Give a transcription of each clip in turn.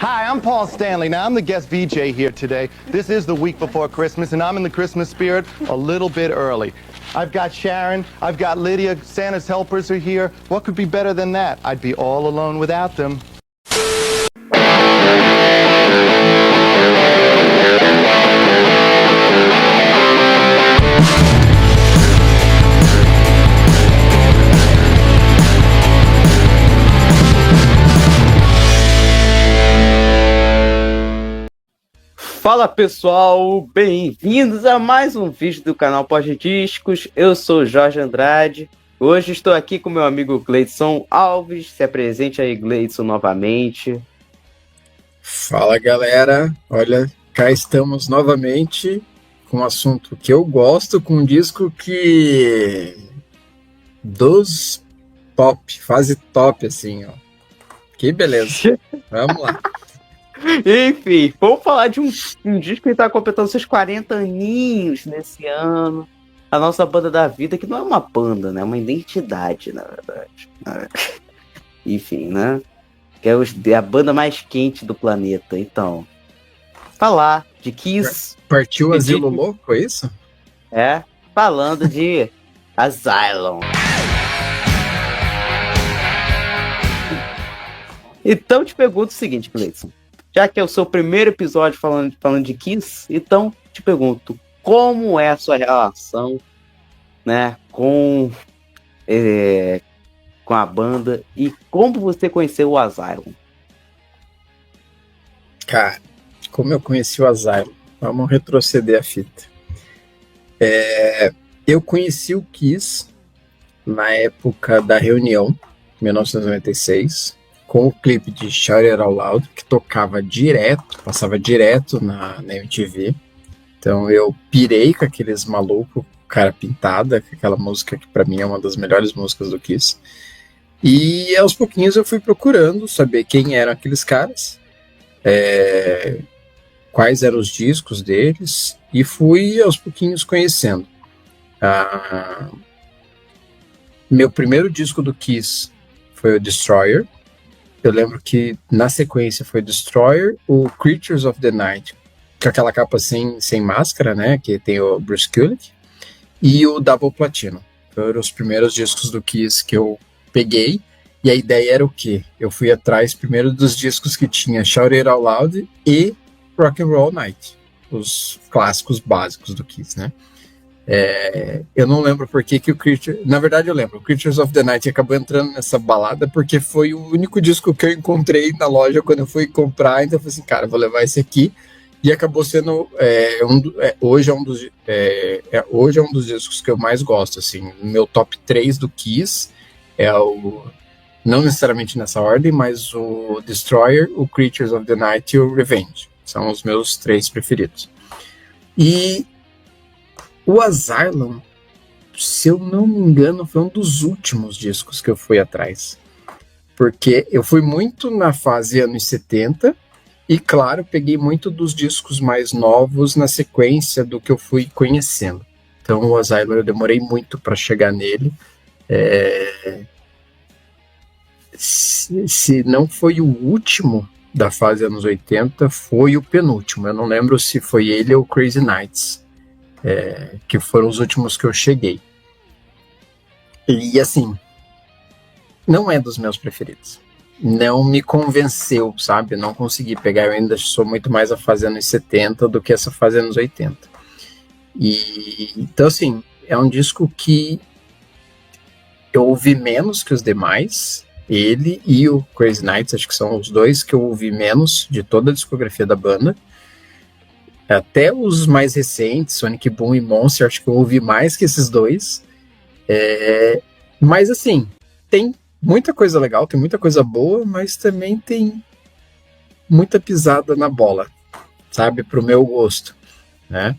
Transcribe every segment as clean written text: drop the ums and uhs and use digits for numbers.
Hi, I'm Paul Stanley. Now, I'm the guest VJ here today. This is the week before Christmas, and I'm in the Christmas spirit a little bit early. I've got Sharon, I've got Lydia, Santa's helpers are here. What could be better than that? I'd be all alone without them. Fala pessoal, bem-vindos a mais um vídeo do canal Pode Discos. Eu sou Jorge Andrade. Hoje estou aqui com meu amigo Gleidson Alves. Se apresente aí, Gleidson, novamente. Fala galera, olha, cá estamos novamente com um assunto que eu gosto, com um disco que dos top, fase top assim, ó. Que beleza, vamos lá. Enfim, vamos falar de um disco que está completando seus 40 aninhos nesse ano. A nossa banda da vida, que não é uma banda, né? É uma identidade, na verdade. Enfim, né? Que é a banda mais quente do planeta. Então, falar de Kiss. Partiu o Asilo Louco, é isso? É, falando de Asylum. Então, te pergunto o seguinte, Gleidson. Já que é o seu primeiro episódio falando de Kiss, então te pergunto, como é a sua relação, né, com a banda e como você conheceu o Asylum? Cara, como eu conheci o Asylum? Vamos retroceder a fita. Eu conheci o Kiss na época da Reunião, 1996, com o clipe de Shout It Out Loud, que tocava direto, passava direto na MTV. Então eu pirei com aqueles malucos, cara pintada, com aquela música que pra mim é uma das melhores músicas do Kiss. E aos pouquinhos eu fui procurando saber quem eram aqueles caras, quais eram os discos deles, e fui aos pouquinhos conhecendo. Meu primeiro disco do Kiss foi o Destroyer. Eu lembro que na sequência foi Destroyer, o Creatures of the Night, com aquela capa sem máscara, né, que tem o Bruce Kulick, e o Double Platinum. Foram os primeiros discos do Kiss que eu peguei, e a ideia era o quê? Eu fui atrás primeiro dos discos que tinha Shout It Out Loud e Rock and Roll Night, os clássicos básicos do Kiss, né. Eu não lembro por que o Creatures... Na verdade eu lembro, o Creatures of the Night acabou entrando nessa balada porque foi o único disco que eu encontrei na loja quando eu fui comprar, então eu falei assim, cara, vou levar esse aqui, e acabou sendo hoje é um dos discos que eu mais gosto, assim, meu top 3 do Kiss é não necessariamente nessa ordem, mas o Destroyer, o Creatures of the Night e o Revenge, são os meus 3 preferidos. E o Asylum, se eu não me engano, foi um dos últimos discos que eu fui atrás. Porque eu fui muito na fase anos 70 e, claro, peguei muito dos discos mais novos na sequência do que eu fui conhecendo. Então, o Asylum eu demorei muito para chegar nele. Se não foi o último da fase anos 80, foi o penúltimo. Eu não lembro se foi ele ou Crazy Nights. Que foram os últimos que eu cheguei. E assim, não é dos meus preferidos. Não me convenceu, sabe? Não consegui pegar. Eu ainda sou muito mais a fase anos 70 do que essa fase anos 80. Então assim, é um disco que eu ouvi menos que os demais. Ele e o Crazy Nights, acho que são os dois que eu ouvi menos de toda a discografia da banda. Até os mais recentes, Sonic Boom e Monster, acho que eu ouvi mais que esses dois. Mas assim, tem muita coisa legal, tem muita coisa boa, mas também tem muita pisada na bola, sabe, pro meu gosto, né?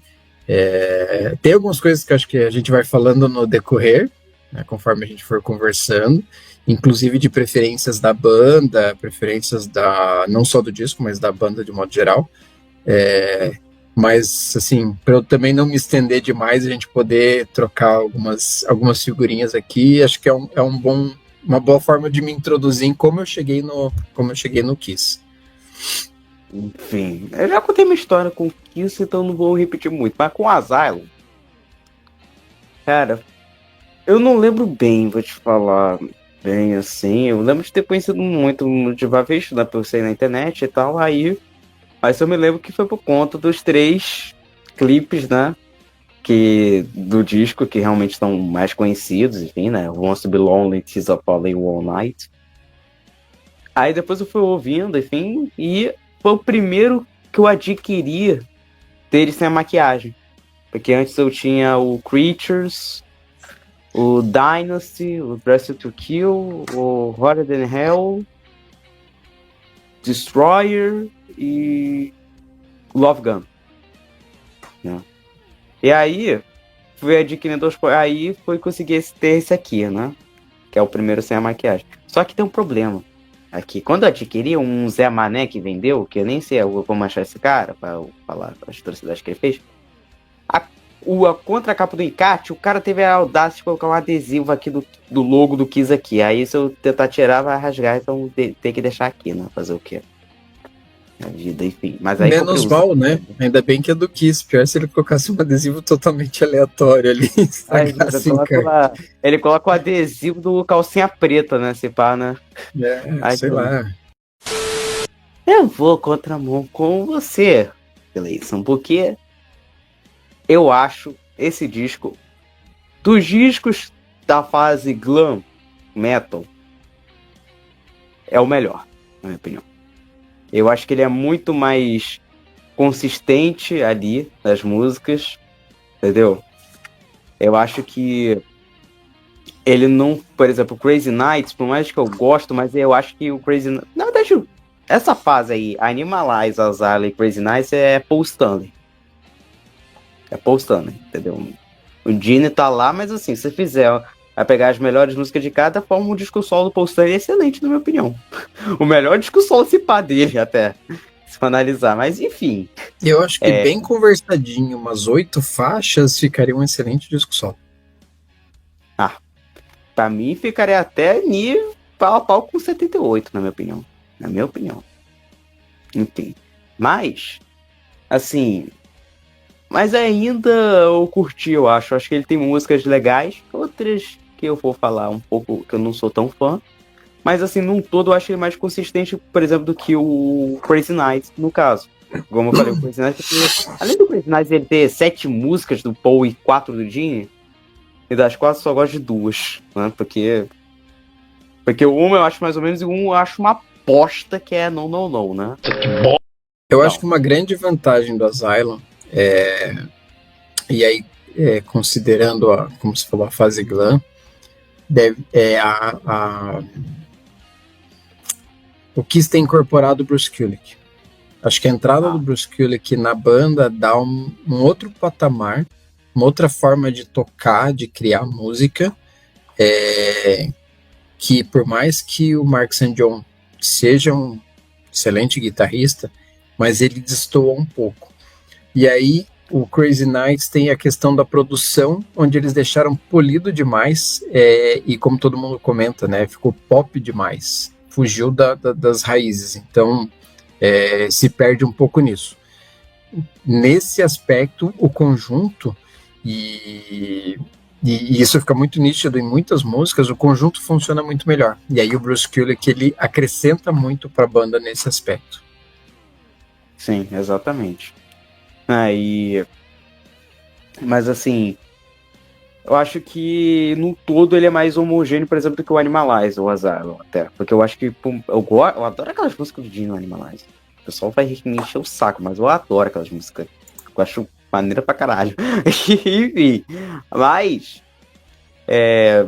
Tem algumas coisas que acho que a gente vai falando no decorrer, né, conforme a gente for conversando, inclusive de preferências da banda, preferências não só do disco, mas da banda de modo geral. Mas, assim, para eu também não me estender demais, a gente poder trocar algumas figurinhas aqui, acho que é uma boa forma de me introduzir em como eu cheguei no Kiss. Enfim, eu já contei minha história com isso, então não vou repetir muito. Mas com Asylum, cara, eu não lembro bem, vou te falar bem assim. Eu lembro de ter conhecido muito de uma vez, né, por ser na internet e tal. Aí, mas eu me lembro que foi por conta dos 3 clipes, né? Que, do disco que realmente estão mais conhecidos, enfim, né? Wants to Be Lonely, Tis Up All All Night. Aí depois eu fui ouvindo, enfim, e foi o primeiro que eu adquiri dele sem a maquiagem. Porque antes eu tinha o Creatures, o Dynasty, o Dressed to Kill, o Hotter Than Hell, Destroyer e Love Gun. Né? E aí, fui adquirindo aí foi conseguir ter esse aqui, né? Que é o primeiro sem a maquiagem. Só que tem um problema. Aqui, quando eu adquiri um Zé Mané que vendeu, que eu nem sei como achar esse cara, pra eu falar as atrocidades que ele fez, a contracapa do encarte, o cara teve a audácia de colocar um adesivo aqui do logo do Kiss aqui. Aí se eu tentar tirar, vai rasgar, então tem que deixar aqui, né? Fazer o quê? A vida, enfim. Mas aí Menos mal, né? Ainda bem que é do Kiss. Pior se ele colocasse um adesivo totalmente aleatório ali. Ele coloca o adesivo do calcinha preta, né? Se pá, né? Sei lá. Eu vou contramão com você, Gleison, porque eu acho esse disco, dos discos da fase glam metal, é o melhor, na minha opinião. Eu acho que ele é muito mais consistente ali nas músicas, entendeu? Eu acho que ele não, por exemplo, Crazy Nights, por mais que eu gosto, mas eu acho que o Crazy Nights, na verdade, essa fase aí, Animalize, Asylum e Crazy Nights é Paul Stanley. É Paul Stanley, entendeu? O Gene tá lá, mas assim, se você fizer, vai pegar as melhores músicas de cada forma, o disco solo do Paul Stanley é excelente, na minha opinião. O melhor disco solo se pá dele, até, se for analisar, mas enfim. Eu acho que bem conversadinho, umas 8 faixas ficaria um excelente disco solo. Pra mim, ficaria até nível pau a pau com 78, na minha opinião. Na minha opinião. Enfim. Mas, assim... Mas ainda eu curti, eu acho. Acho que ele tem músicas legais. Outras que eu vou falar um pouco, que eu não sou tão fã. Mas, assim, num todo, eu acho ele mais consistente, por exemplo, do que o Crazy Nights, no caso. Como eu falei, o Crazy Nights... Além do Crazy Nights ele ter 7 músicas do Paul e 4 do Gene... E das 4 só gosto de 2, né? Porque uma eu acho mais ou menos, e eu acho uma aposta que é não, né? Eu acho que uma grande vantagem do Asylum e aí considerando como você falou, a fase glam, o Kiss tem incorporado o Bruce Kulick. Acho que a entrada do Bruce Kulick na banda dá um outro patamar, uma outra forma de tocar, de criar música, que por mais que o Mark St. John seja um excelente guitarrista, mas ele destoa um pouco. E aí o Crazy Nights tem a questão da produção, onde eles deixaram polido demais, e como todo mundo comenta, né, ficou pop demais, fugiu das raízes, então se perde um pouco nisso. Nesse aspecto, o conjunto, e isso fica muito nítido em muitas músicas, o conjunto funciona muito melhor. E aí o Bruce Kulick, ele acrescenta muito para a banda nesse aspecto. Sim, exatamente. Mas assim, eu acho que no todo ele é mais homogêneo, por exemplo, do que o Animalize, o Asylum, até. Porque eu acho que eu adoro aquelas músicas do Dino Animalize. O pessoal vai me encher o saco, mas eu adoro aquelas músicas. Eu acho maneira pra caralho. Enfim,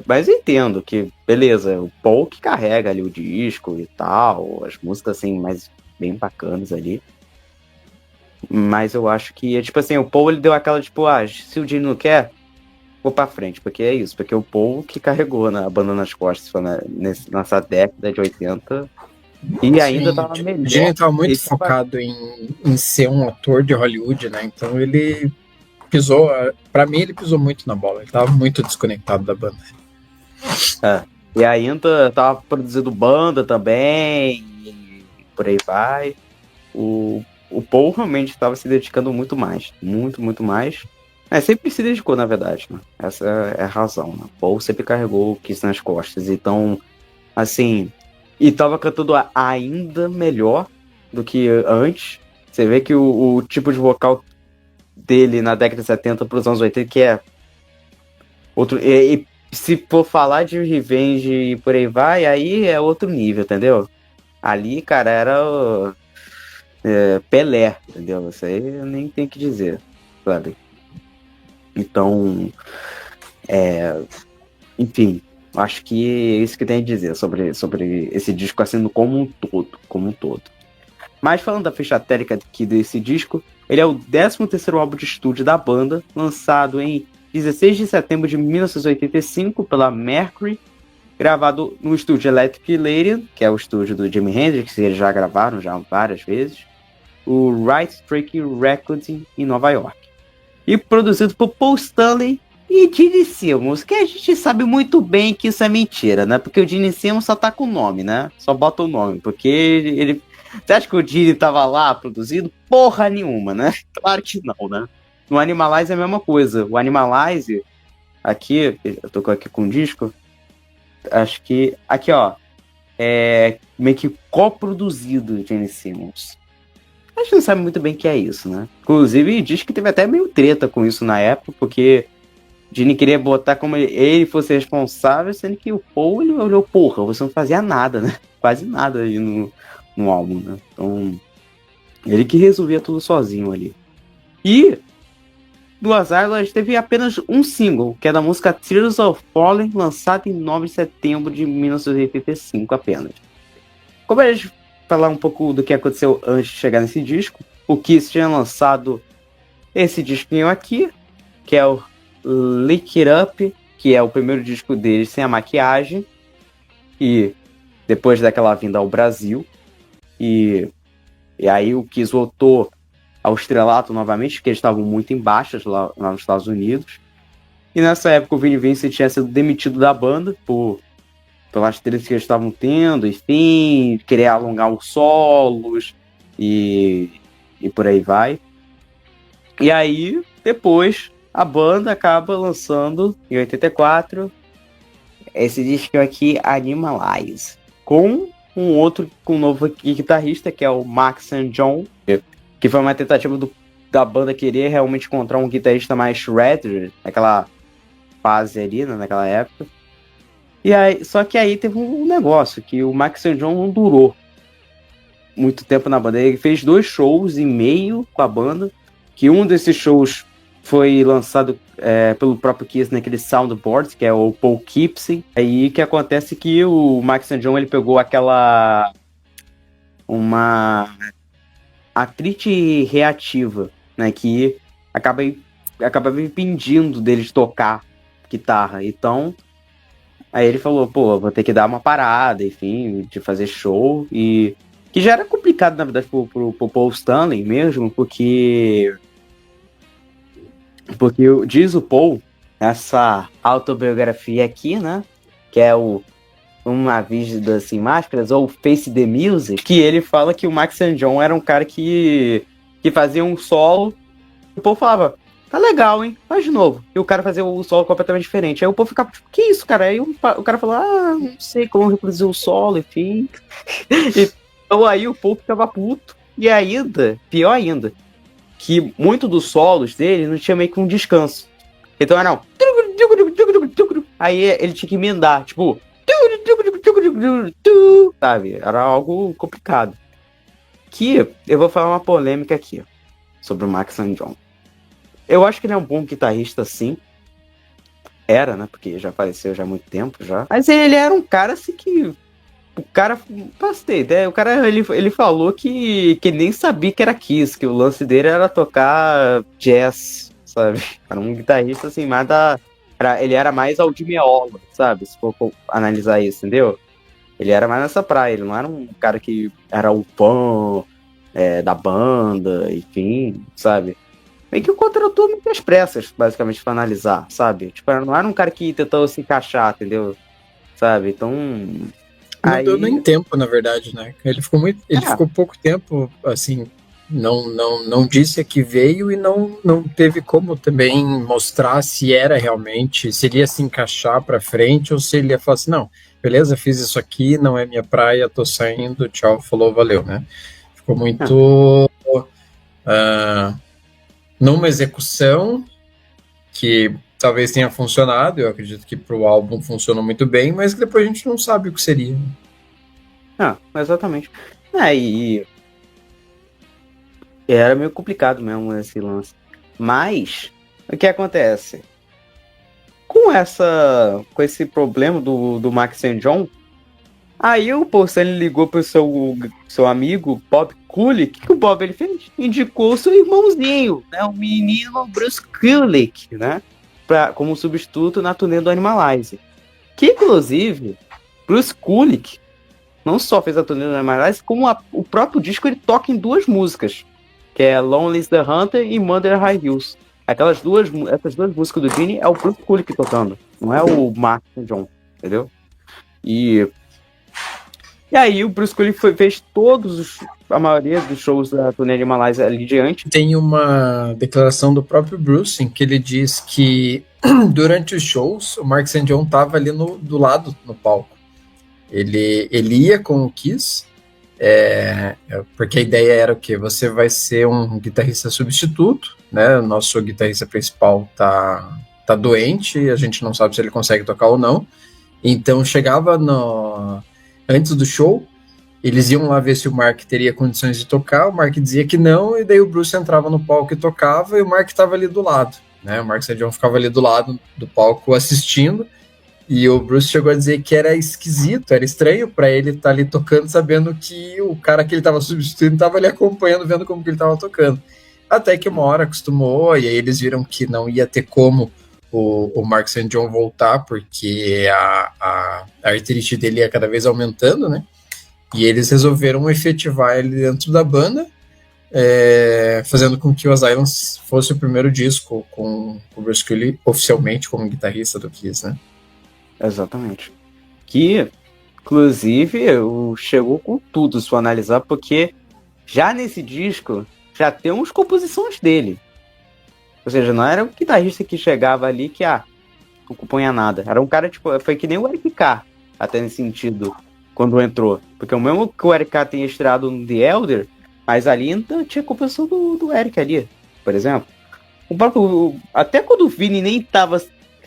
mas eu entendo que, beleza, o Paul que carrega ali o disco e tal, as músicas assim, mais bem bacanas ali. Mas eu acho que, tipo assim, o Paul ele deu aquela, tipo, se o Gene não quer, vou pra frente, porque é isso, porque o Paul que carregou a banda nas costas nessa década de 80 e ainda tava melhor. O Gene tava muito focado em ser um ator de Hollywood, né? Então ele pisou, pra mim ele pisou muito na bola, ele tava muito desconectado da banda. E ainda tava produzindo banda também, e por aí vai. o Paul realmente estava se dedicando muito mais. Muito mais. Sempre se dedicou, na verdade, né? Essa é a razão, né? O Paul sempre carregou o Kiss nas costas. Então, assim... E tava cantando ainda melhor do que antes. Você vê que o tipo de vocal dele na década de 70 para os anos 80, que é outro... E se for falar de Revenge e por aí vai, aí é outro nível, entendeu? Ali, cara, era Pelé, entendeu? Isso aí eu nem tenho que dizer, sabe? Então, enfim, acho que é isso que tem a dizer sobre esse disco assim como um todo. Mas falando da ficha técnica aqui desse disco, ele é o 13º álbum de estúdio da banda, lançado em 16 de setembro de 1985 pela Mercury, gravado no estúdio Electric Lady, que é o estúdio do Jimi Hendrix, que eles já gravaram várias vezes, o Right Strike Recording em Nova York. E produzido por Paul Stanley e Gene Simmons, que a gente sabe muito bem que isso é mentira, né? Porque o Gene Simmons só tá com o nome, né? Só bota o nome, porque ele... Você acha que o Gene tava lá produzindo? Porra nenhuma, né? Claro que não, né? No Animalize é a mesma coisa. O Animalize, aqui, eu tô aqui com o disco, acho que, aqui ó, é meio que coproduzido Gene Simmons. A gente não sabe muito bem o que é isso, né? Inclusive, diz que teve até meio treta com isso na época, porque Gene queria botar como ele fosse responsável, sendo que o Paul, ele olhou, porra, você não fazia nada, né? Quase nada aí no álbum, né? Então, ele que resolvia tudo sozinho ali. E do Azar, teve apenas um single, que é da música Tears of Fallen, lançado em 9 de setembro de 1985 apenas. Como a gente falar um pouco do que aconteceu antes de chegar nesse disco, o Kiss tinha lançado esse disquinho aqui, que é o Lick It Up, que é o primeiro disco deles sem a maquiagem, e depois daquela vinda ao Brasil, e aí o Kiss voltou ao estrelato novamente, porque eles estavam muito em baixas lá nos Estados Unidos. E nessa época o Vinnie Vincent tinha sido demitido da banda pelas tretas que eles estavam tendo, enfim, querer alongar os solos e por aí vai. E aí, depois, a banda acaba lançando, em 84, esse disco aqui, Animalize, com um novo guitarrista, que é o Max St. John, que foi uma tentativa da banda querer realmente encontrar um guitarrista mais shredder, naquela fase ali, né, naquela época. E aí, só que aí teve um negócio, que o Max St. John não durou muito tempo na banda. Ele fez 2 shows e meio com a banda, que um desses shows foi lançado pelo próprio Kiss naquele Soundboard, que é o Paul Keepsing. Aí que acontece que o Max St. John, ele pegou uma artrite reativa, né, que acaba impedindo dele de tocar guitarra. Então, aí ele falou, pô, vou ter que dar uma parada, enfim, de fazer show, e que já era complicado, na verdade, pro Paul Stanley mesmo, porque diz o Paul, essa autobiografia aqui, né, que é Uma Vida Sem Máscaras, ou Face the Music, que ele fala que o Max St. John era um cara que fazia um solo, e o Paul falava, tá legal, hein, faz de novo. E o cara fazia o solo completamente diferente. Aí o Paul ficava, tipo, que isso, cara? Aí o cara falou, não sei como reproduzir o solo, enfim. Então aí o Paul ficava puto. E ainda, pior ainda, que muito dos solos dele não tinha meio que um descanso. Então era aí ele tinha que emendar, tipo, sabe? Era algo complicado. Que eu vou falar uma polêmica aqui sobre o Max St. John. Eu acho que ele é um bom guitarrista, sim. Era, né? Porque já faleceu já há muito tempo já. Mas ele era um cara assim que... O cara... O cara, ele falou que nem sabia que era Kiss, que o lance dele era tocar jazz, sabe? Era um guitarrista assim, mais ele era mais Aldimeola, sabe? Se for analisar isso, entendeu? Ele era mais nessa praia, ele não era um cara que era o fã da banda, enfim, sabe? Meio que contratou muitas pressas, basicamente, pra analisar, sabe? Tipo, não era um cara que tentou se encaixar, entendeu? Sabe? Então, Não deu Aí, nem tempo, na verdade, né? Ele ficou pouco tempo, assim, não disse a que veio e não teve como também mostrar se era realmente, se ele ia se encaixar pra frente ou se ele ia falar assim, não, beleza, fiz isso aqui, não é minha praia, tô saindo, tchau, falou, valeu, né? Ficou muito numa execução que talvez tenha funcionado, eu acredito que pro álbum funcionou muito bem, mas que depois a gente não sabe o que seria. exatamente. E era meio complicado mesmo esse lance. Mas, o que acontece? Com esse problema do Max St. John, aí o Paul Stanley ligou pro seu amigo Bob Kulick. O que o Bob ele fez? Indicou o seu irmãozinho, né? O menino Bruce Kulick, né? Como substituto na turnê do Animalize. Que, inclusive, Bruce Kulick não só fez a turnê do Animalize, como o próprio disco ele toca em 2 músicas, que é Lonely is the Hunter e Mother High Hills. Essas duas músicas do Gene é o Bruce Kulick tocando, não é o Mark St. John, entendeu? E aí o Bruce Kulick fez a maioria dos shows da turnê Animalize ali diante. Tem uma declaração do próprio Bruce em que ele diz que durante os shows o Mark St. John estava ali do lado no palco. Ele ia com o Kiss, porque a ideia era o quê? Você vai ser um guitarrista substituto, né? O nosso guitarrista principal tá doente, a gente não sabe se ele consegue tocar ou não. Então chegava antes do show, eles iam lá ver se o Mark teria condições de tocar, o Mark dizia que não, e daí o Bruce entrava no palco e tocava, e o Mark estava ali do lado, né? O Mark St. John ficava ali do lado do palco assistindo, e o Bruce chegou a dizer que era esquisito, era estranho para ele estar ali tocando, sabendo que o cara que ele estava substituindo estava ali acompanhando, vendo como que ele estava tocando. Até que uma hora acostumou, e aí eles viram que não ia ter como o Mark St. John voltar, porque a artrite dele ia cada vez aumentando, né? E eles resolveram efetivar ele dentro da banda, fazendo com que o Asylum fosse o primeiro disco com o Bruce Kulick oficialmente como guitarrista do Kiss, né? Exatamente. Que, inclusive, chegou com tudo, se for analisar, porque já nesse disco já temos composições dele. Ou seja, não era um guitarrista que chegava ali que, não compunha nada. Era um cara, tipo, foi que nem o Eric Carr, até nesse sentido, quando entrou. Porque o mesmo que o Eric Carr tenha estreado no The Elder, mas ali então tinha composição do Eric ali, por exemplo. O próprio, até quando o Vini nem tava...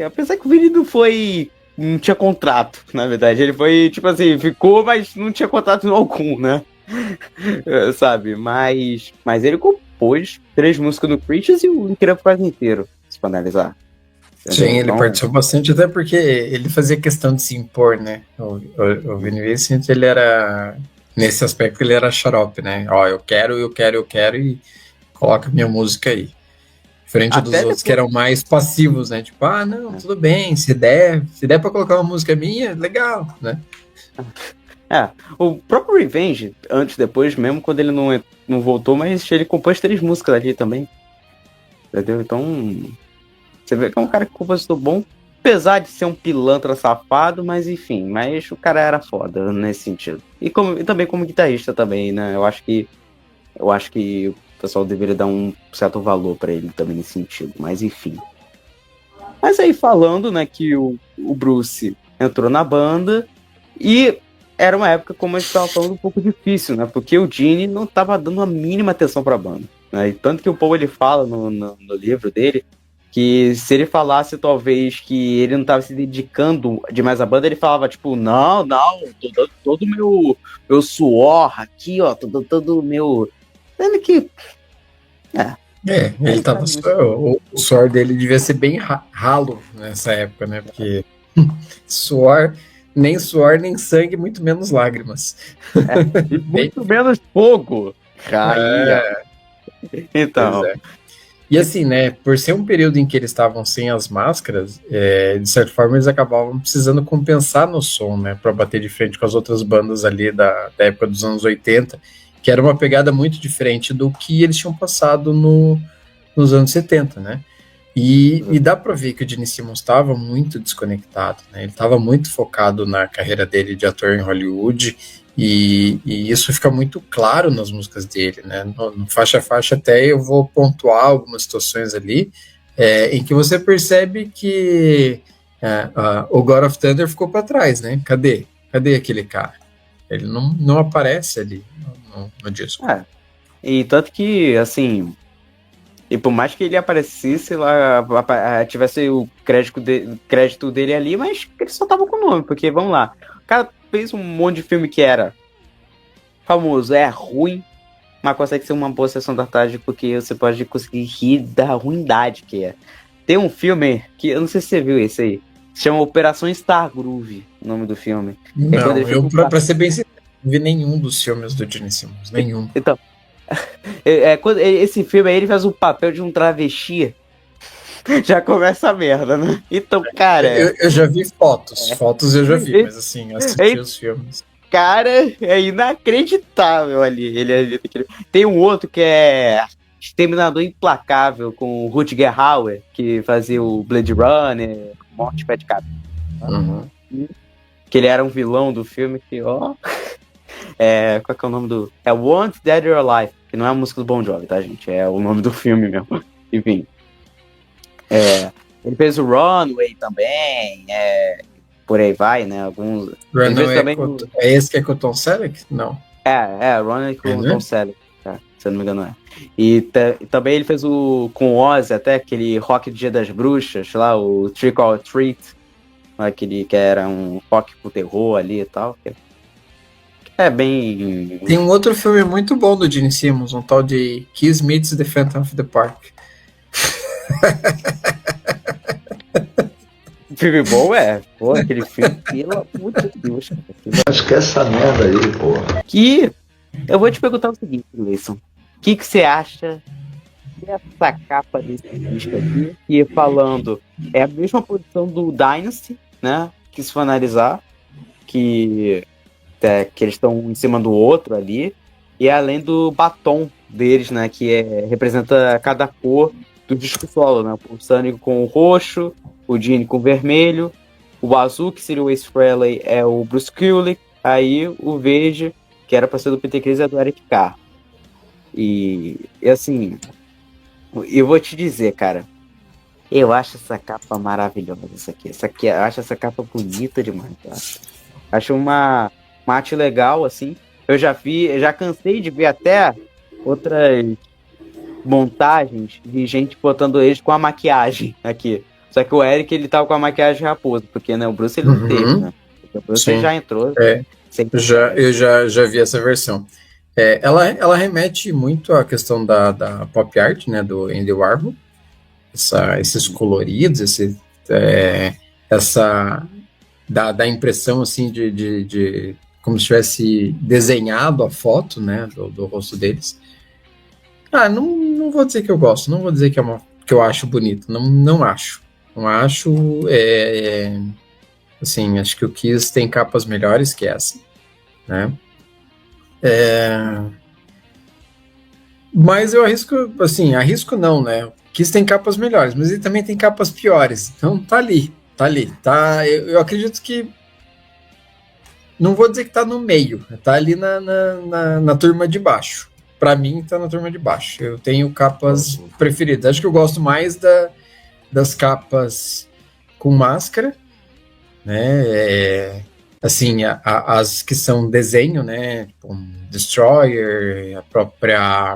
Apesar que o Vini não tinha contrato, na verdade. Ele foi, tipo assim, ficou, mas não tinha contrato algum, né? Sabe? Mas ele compôs 3 músicas no Creatures e o Incrível quase inteiro, se for analisar. Sim, ele então, participou bastante, até porque ele fazia questão de se impor, né? O Vinnie Vincent, ele era... Nesse aspecto, ele era xarope, né? Ó, eu quero, e coloca minha música aí. Diferente dos outros que eram mais passivos, né? Tipo, não, tudo bem, se der pra colocar uma música minha, legal, né? O próprio Revenge, antes, depois, mesmo quando ele não voltou, mas ele compôs 3 músicas ali também. Entendeu? Então, você vê que é um cara que é compositor bom, apesar de ser um pilantra safado, mas enfim, mas o cara era foda nesse sentido. E também como guitarrista também, né? Eu acho que o pessoal deveria dar um certo valor pra ele também nesse sentido, mas enfim. Mas aí falando, né, que o Bruce entrou na banda e era uma época, como a gente estava falando, um pouco difícil, né, porque o Gene não estava dando a mínima atenção pra banda, né, e tanto que o Paul ele fala no livro dele que se ele falasse talvez que ele não estava se dedicando demais à banda, ele falava tipo, não, tô dando todo o meu suor aqui, ó, todo o meu... Sendo que... ele tava... O suor dele devia ser bem ralo nessa época, né? Porque nem suor, nem sangue, muito menos lágrimas. Muito menos fogo. Então... E assim, né, por ser um período em que eles estavam sem as máscaras, de certa forma eles acabavam precisando compensar no som, né, para bater de frente com as outras bandas ali da época dos anos 80, que era uma pegada muito diferente do que eles tinham passado nos anos 70, né. E dá pra ver que o Gene Simmons estava muito desconectado, né? Ele estava muito focado na carreira dele de ator em Hollywood, e isso fica muito claro nas músicas dele, né? No Faixa a Faixa até eu vou pontuar algumas situações ali, em que você percebe que o God of Thunder ficou para trás, né? Cadê aquele cara? Ele não aparece ali no disco. E tanto que, assim, e por mais que ele aparecesse lá, tivesse o crédito dele ali, mas ele só tava com o nome, porque, vamos lá, o cara fez um monte de filme que era famoso, é ruim, mas consegue ser uma boa sessão da tarde, porque você pode conseguir rir da ruindade que é. Tem um filme, que eu não sei se você viu esse aí, se chama Operação Star Groove, o nome do filme. Não, pra ser bem sincero, não vi nenhum dos filmes do Gene Simmons, nenhum. Então, esse filme aí, ele faz o papel de um travesti. Já começa a merda, né? Então, cara... Eu já vi fotos eu já vi, mas assim, assisti os filmes. Cara, é inacreditável ali. Tem um outro que é Exterminador Implacável, com o Rutger Hauer, que fazia o Blade Runner, Morte Pé de Cabra. Que ele era um vilão do filme que, ó... qual que é o nome do... É Want, Dead or Alive, que não é a música do Bon Jovi, tá, gente? É o nome do filme mesmo. Enfim. Ele fez o Runway também, por aí vai, né? Alguns... Runway também... é esse que é com o Tom Selleck? Não. Runway com o Tom Selleck, se eu não me engano E também ele fez com o Ozzy, até aquele rock do Dia das Bruxas, lá, o Trick or Treat, aquele que era um rock pro terror ali e tal, é bem... Tem um outro filme muito bom do Gene Simmons, um tal de Kiss Meets the Phantom of the Park. Filme bom, Pô, aquele filme, pelo amor de Deus. Acho que essa merda aí, porra. Que eu vou te perguntar o seguinte, Leison. O que você acha dessa capa desse disco aqui? E falando, é a mesma posição do Dynasty, né? Que se for analisar, que eles estão um em cima do outro ali. E além do batom deles, né? Que representa cada cor do disco solo, né? O Sonic com o roxo, o Gene com o vermelho, o azul, que seria o Ace Frehley, é o Bruce Kulick, aí o verde, que era pra ser do Peter Criss, é do Eric Carr. E assim, eu vou te dizer, cara, eu acho essa capa maravilhosa, eu acho essa capa bonita demais, tá? Acho uma arte legal, assim. Eu já cansei de ver até outras montagens de gente botando eles com a maquiagem aqui. Só que o Eric, ele tava com a maquiagem raposa, porque, né, o Bruce ele não teve, né? O Bruce ele já entrou. Eu já vi essa versão. Ela remete muito à questão da pop art, né, do Andy Warhol. Esses coloridos, dá impressão, assim, de como se tivesse desenhado a foto, né, do rosto deles. Não vou dizer que eu gosto, não vou dizer que eu acho bonito, não acho. Não acho, assim, acho que o Kiss tem capas melhores que essa, né? Mas eu arrisco não, né? O Kiss tem capas melhores, mas ele também tem capas piores, então tá ali. Eu acredito que, não vou dizer que tá no meio, tá ali na turma de baixo. Pra mim, tá na turma de baixo. Eu tenho capas preferidas. Acho que eu gosto mais das capas com máscara, né? Assim, as que são desenho, né? Tipo, Destroyer, a própria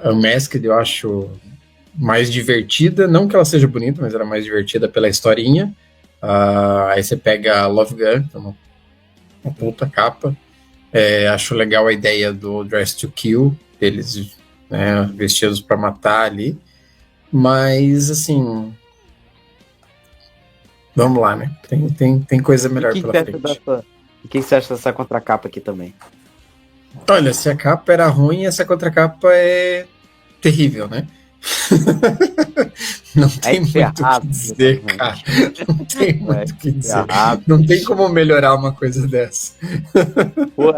Unmasked, eu acho mais divertida. Não que ela seja bonita, mas ela é mais divertida pela historinha. Aí você pega Love Gun, que é uma puta capa. Acho legal a ideia do Dress to Kill, eles, né, vestidos para matar ali, mas assim, vamos lá, né? Tem coisa melhor pela frente. O que você acha dessa contracapa aqui também? Olha, se a capa era ruim, essa contracapa é terrível, né? Não tem muito o que ferrado, dizer, exatamente. cara. Não tem muito o que dizer. ferrado. Não tem como melhorar uma coisa dessa. Pô,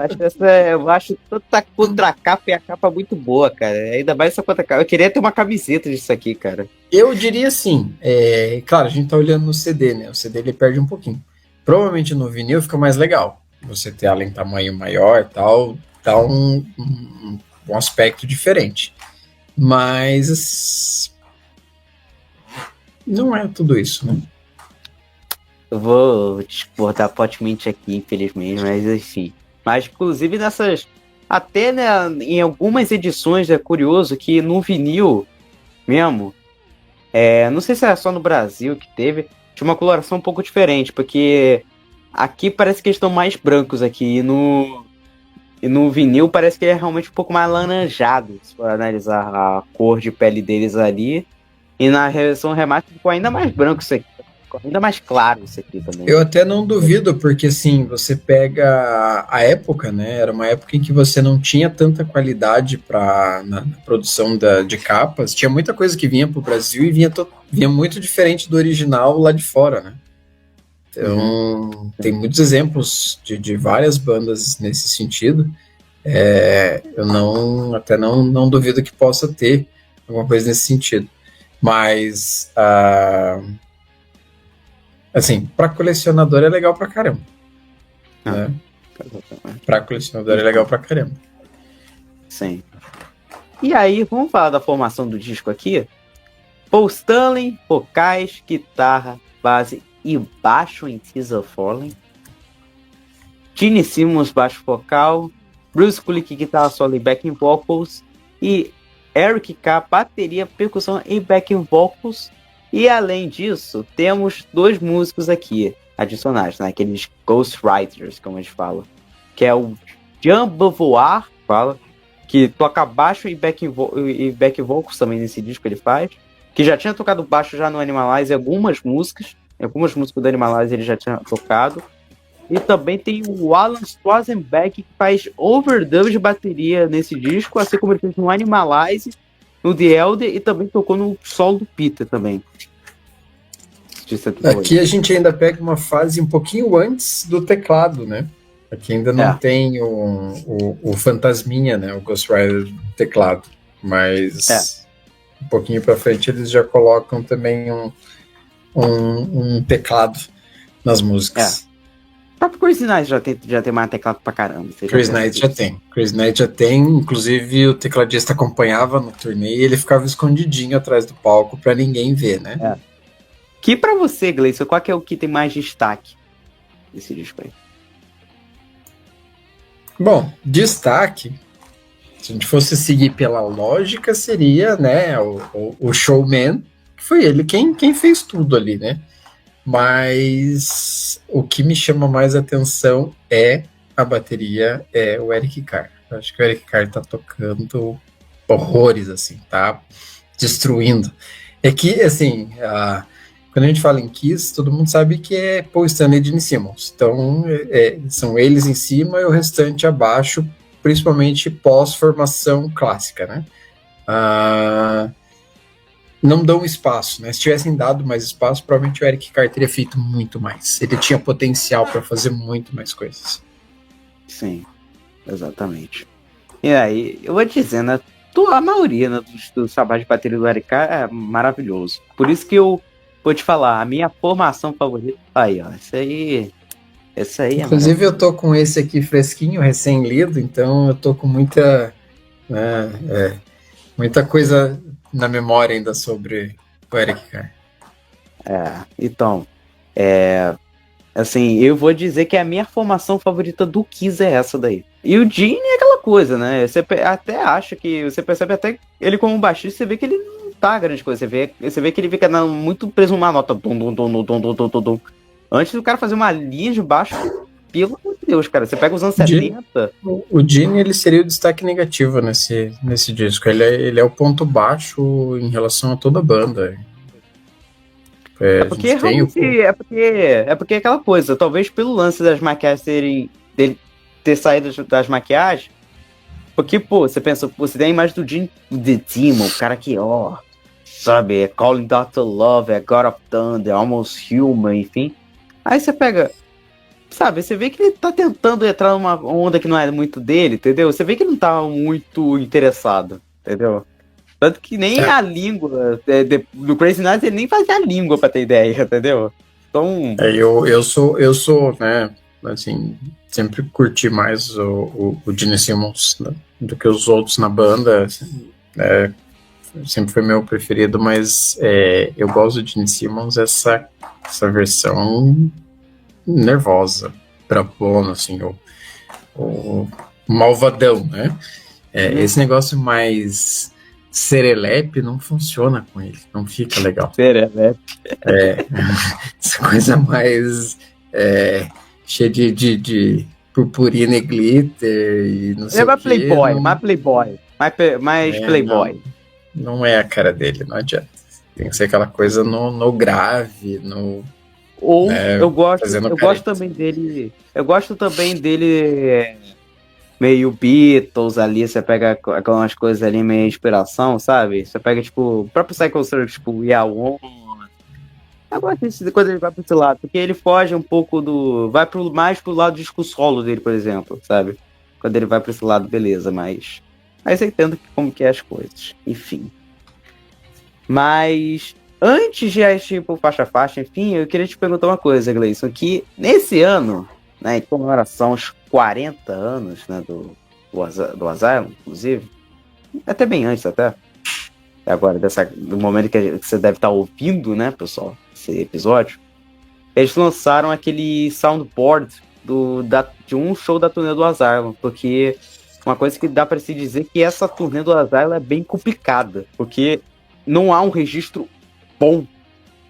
eu acho tanta contracapa e a capa muito boa, cara. Ainda mais essa contracapa. Eu queria ter uma camiseta disso aqui, cara. Eu diria assim, claro, a gente tá olhando no CD, né? O CD ele perde um pouquinho. Provavelmente no vinil fica mais legal. Você ter ela em tamanho maior e tal, dá um aspecto diferente. Mas não é tudo isso, né? Eu vou discordar fortemente aqui, infelizmente, mas enfim. Mas, inclusive, até né, em algumas edições é curioso que no vinil mesmo, não sei se era só no Brasil que teve, tinha uma coloração um pouco diferente, porque aqui parece que eles estão mais brancos aqui, e no vinil parece que é realmente um pouco mais alaranjado, se for analisar a cor de pele deles ali. E na versão remaster ficou ainda mais branco isso aqui. Ficou ainda mais claro isso aqui também. Eu até não duvido, porque assim, você pega a época, né? Era uma época em que você não tinha tanta qualidade na produção de capas. Tinha muita coisa que vinha pro Brasil e vinha muito diferente do original lá de fora, né? Então, tem muitos exemplos de várias bandas nesse sentido. Eu até não duvido que possa ter alguma coisa nesse sentido. Mas, assim, para colecionador é legal pra caramba. Né? Para colecionador é legal pra caramba. Sim. E aí, vamos falar da formação do disco aqui. Paul Stanley, vocais, guitarra, base e baixo em Tears of Falling. Gene Simmons, baixo vocal. Bruce Kulick, guitarra solo e backing vocals. E Eric K, bateria, percussão e backing vocals. E além disso, temos 2 músicos aqui adicionais, né? Aqueles ghostwriters, como a gente fala. Que é o Jean Beauvoir, que toca baixo e back vocals também nesse disco ele faz. Que já tinha tocado baixo já no Animalize algumas músicas do Animalize ele já tinha tocado. E também tem o Alan Swarzenbeck, que faz overdub de bateria nesse disco, assim como ele fez no Animalize, no The Elder, e também tocou no solo do Peter também. Aqui a gente ainda pega uma fase um pouquinho antes do teclado, né? Aqui ainda não tem o fantasminha, né? O Ghost Rider do teclado. Mas um pouquinho pra frente eles já colocam também um teclado nas músicas. O próprio Crazy Night já tem mais teclado pra caramba. Crazy Night já tem. Crazy Night já tem. Inclusive, o tecladista acompanhava no turnê e ele ficava escondidinho atrás do palco pra ninguém ver, né? Que pra você, Gleison, qual que é o que tem mais destaque desse disco aí? Bom, destaque, se a gente fosse seguir pela lógica, seria, né, o Showman, que foi ele quem fez tudo ali, né? Mas o que me chama mais atenção é a bateria, é o Eric Carr. Eu acho que o Eric Carr tá tocando horrores, assim, tá destruindo. É que, assim, quando a gente fala em Kiss, todo mundo sabe que é Paul Stanley e Gene Simmons. Então, são eles em cima e o restante abaixo, principalmente pós-formação clássica, né? Não dão espaço, né? Se tivessem dado mais espaço, provavelmente o Eric Carr teria feito muito mais. Ele tinha potencial para fazer muito mais coisas. Sim, exatamente. E aí, eu vou dizendo, né, a maioria, né, dos trabalhos de bateria do Eric Carr é maravilhoso. Por isso que eu vou te falar, a minha formação favorita. Aí, ó, essa aí é. Inclusive, eu tô com esse aqui fresquinho, recém-lido, então eu tô com muita coisa na memória ainda sobre o Eric Carr. Então, assim, eu vou dizer que a minha formação favorita do Kiss é essa daí. E o Gene é aquela coisa, né? Você até acha que, você percebe até ele como baixista, você vê que ele não tá grande coisa. Você vê que ele fica muito preso numa nota. Dum. Antes do cara fazer uma linha de baixo, pelo amor de Deus, cara. Você pega os anos 70. O Gene, ele seria o destaque negativo nesse disco. Ele é o ponto baixo em relação a toda a banda. É porque aquela coisa, talvez pelo lance das maquiagens dele ter saído das maquiagens, porque, pô, você pensa, você tem a imagem do Gene The Demon, o cara que, sabe, é Calling Dr. Love, é God of Thunder, Almost Human, enfim. Aí você pega, sabe, você vê que ele tá tentando entrar numa onda que não é muito dele, entendeu? Você vê que ele não tá muito interessado, entendeu? Tanto que nem a língua do Crazy Nights ele nem fazia a língua, pra ter ideia, entendeu? Então, Eu sou, né, assim, sempre curti mais o Gene Simmons, né, do que os outros na banda, assim, sempre foi meu preferido, mas eu gosto do Gene Simmons, essa versão nervosa, brabona, assim, o malvadão, né? Esse negócio mais serelepe não funciona com ele, não fica legal. serelepe. Essa coisa mais cheia de purpurina e glitter e não sei Ele é o quê. playboy, não, mais playboy, mais playboy. não é a cara dele, não adianta. Tem que ser aquela coisa no grave, no... Ou eu gosto careta. também dele. Eu gosto também dele meio Beatles ali, você pega aquelas coisas ali meio inspiração, sabe? Você pega, tipo, o próprio Psycho Circus, tipo, Yeah One. Eu gosto disso quando ele vai pra esse lado, porque ele foge um pouco do. Vai mais pro lado do disco solo dele, por exemplo, sabe? Quando ele vai pra esse lado, beleza, mas. Aí você entende como que é as coisas. Enfim. Mas. Antes de ir tipo, faixa a faixa, enfim, eu queria te perguntar uma coisa, Gleison, que nesse ano, né, em comemoração aos 40 anos, né, do Asylum, inclusive, até bem antes, até agora, do momento que você deve estar ouvindo, né, pessoal, esse episódio, eles lançaram aquele soundboard de um show da turnê do Asylum, porque uma coisa que dá para se dizer que essa turnê do Asylum é bem complicada, porque não há um registro bom,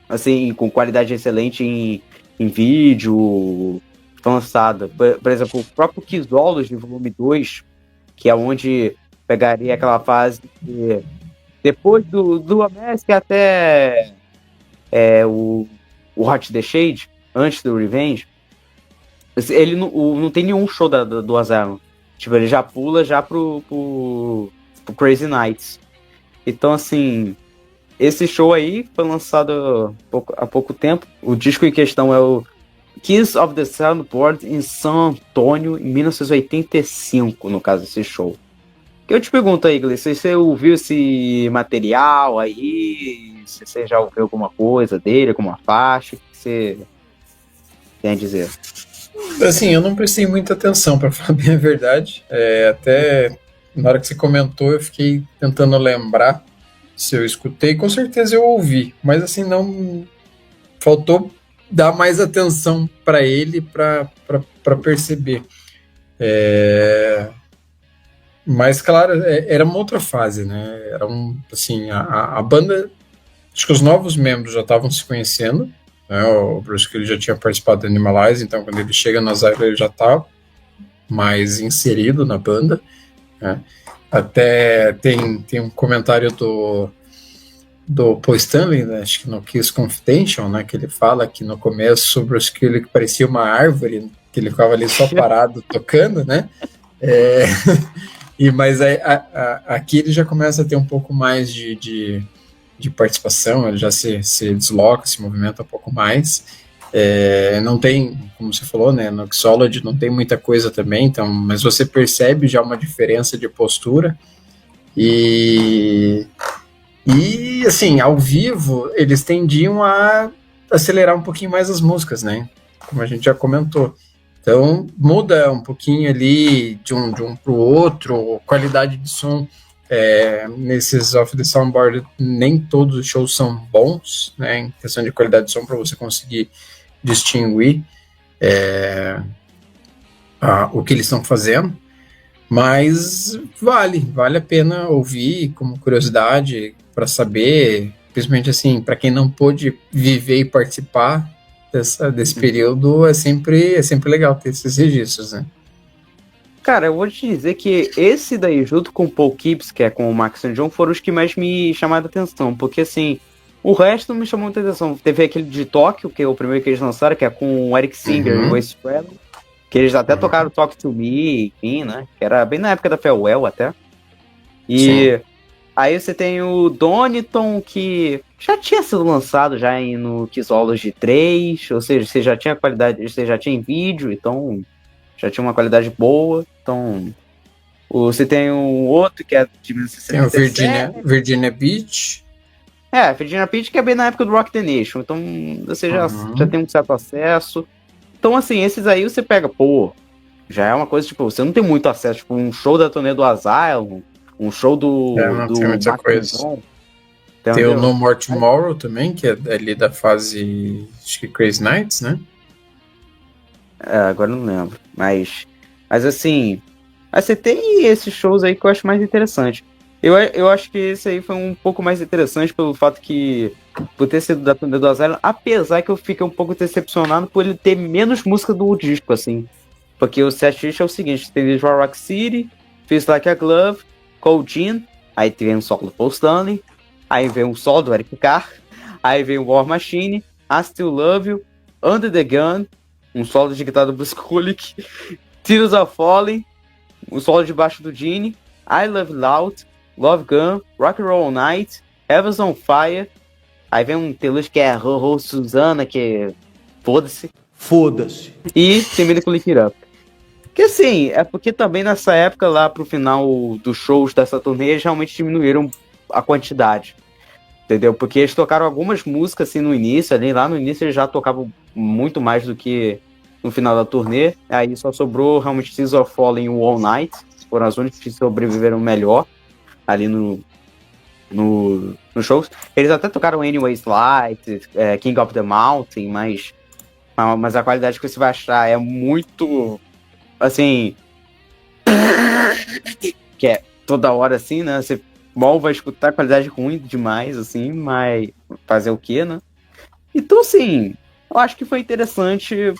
assim, com qualidade excelente em vídeo lançada. Por exemplo, o próprio Kizolos de volume 2, que é onde pegaria aquela fase que, depois do Amask até o Hot the Shade, antes do Revenge, ele não tem nenhum show do Asylum. Tipo, ele já pula já pro Crazy Nights. Então, assim, esse show aí foi lançado há pouco tempo. O disco em questão é o Kiss of the Soundboard em San Antônio, em 1985, no caso desse show. Que eu te pergunto aí, Gleice, se você ouviu esse material aí, se você já ouviu alguma coisa dele, alguma faixa, o que você tem a dizer? Assim, eu não prestei muita atenção, para falar bem a verdade. Até na hora que você comentou, eu fiquei tentando lembrar se eu escutei. Com certeza eu ouvi, mas assim, não faltou dar mais atenção para ele para perceber. Mas, claro, era uma outra fase, né? Era assim, a banda, acho que os novos membros já estavam se conhecendo, né? O Bruce que ele já tinha participado do Animalize, então quando ele chega na Asylum ele já estava mais inserido na banda, né? Até tem um comentário do Paul Stanley, né, acho que no Kiss Confidential, né, que ele fala que no começo sobre os que ele parecia uma árvore, que ele ficava ali só parado tocando, né, mas aqui ele já começa a ter um pouco mais de participação, ele já se desloca, se movimenta um pouco mais. Não tem, como você falou, né, no Xology não tem muita coisa também, então, mas você percebe já uma diferença de postura e assim, ao vivo eles tendiam a acelerar um pouquinho mais as músicas, né, como a gente já comentou. Então muda um pouquinho ali de um para o outro, qualidade de som. Nesses Off the Soundboard nem todos os shows são bons, né, em questão de qualidade de som, para você conseguir distinguir o que eles estão fazendo, mas vale a pena ouvir como curiosidade para saber, principalmente assim, para quem não pôde viver e participar desse período, é sempre legal ter esses registros, né? Cara, eu vou te dizer que esse daí, junto com o Paul Gibbs, que é com o Max and John, foram os que mais me chamaram a atenção, porque assim, o resto não me chamou muita atenção. Teve aquele de Tóquio, que é o primeiro que eles lançaram, que é com o Eric Singer e o Wes Stradlin, que eles até tocaram Talk to Me, enfim, né, que era bem na época da Farewell até. E Aí você tem o Doniton, que já tinha sido lançado já no Kissology 3, ou seja, você já tinha qualidade, você já tinha em vídeo, então já tinha uma qualidade boa. Então, você tem um outro que é de Tem o 1967. Virginia Beach. Virginia Beach, que é bem na época do Rock the Nation, então você já Uhum. tem um certo acesso. Então, assim, esses aí você pega, já é uma coisa, tipo, você não tem muito acesso, tipo, um show da turnê do Asylum, um show Não tem muita coisa. Mackenzie, Tem entendeu? o No More Tomorrow também, que é ali da fase, acho que Crazy Nights, né? Agora eu não lembro, mas assim, aí você tem esses shows aí que eu acho mais interessante. Eu acho que esse aí foi um pouco mais interessante pelo fato que, por ter sido da turnê do Asylum, apesar que eu fiquei um pouco decepcionado por ele ter menos música do disco, assim. Porque o setlist é o seguinte: tem Visual Rock City, Feels Like a Glove, Cold Gin, aí vem um solo do Paul Stanley, aí vem um solo do Eric Carr, aí vem o War Machine, I Still Love You, Under the Gun, um solo de guitarra do Bruce Kulick, Tears Are Falling, um solo de baixo do Gene, I Love Loud, Love Gun, Rock and Roll All Night, Heaven's on Fire, aí vem um Telus que é Ho Susana, que foda-se. Foda-se. E termina com Lick It Up. Que assim, é porque também nessa época, lá pro final dos shows dessa turnê, eles realmente diminuíram a quantidade. Entendeu? Porque eles tocaram algumas músicas assim no início, ali lá no início eles já tocavam muito mais do que no final da turnê. Aí só sobrou realmente Tears of Falling e o All Night. Foram as únicas que sobreviveram melhor ali no shows. Eles até tocaram Anyways Light, King of the Mountain, mas a qualidade que você vai achar é muito, assim, que é toda hora assim, né? Você mal vai escutar qualidade ruim demais, assim, mas fazer o quê, né? Então, assim, eu acho que foi interessante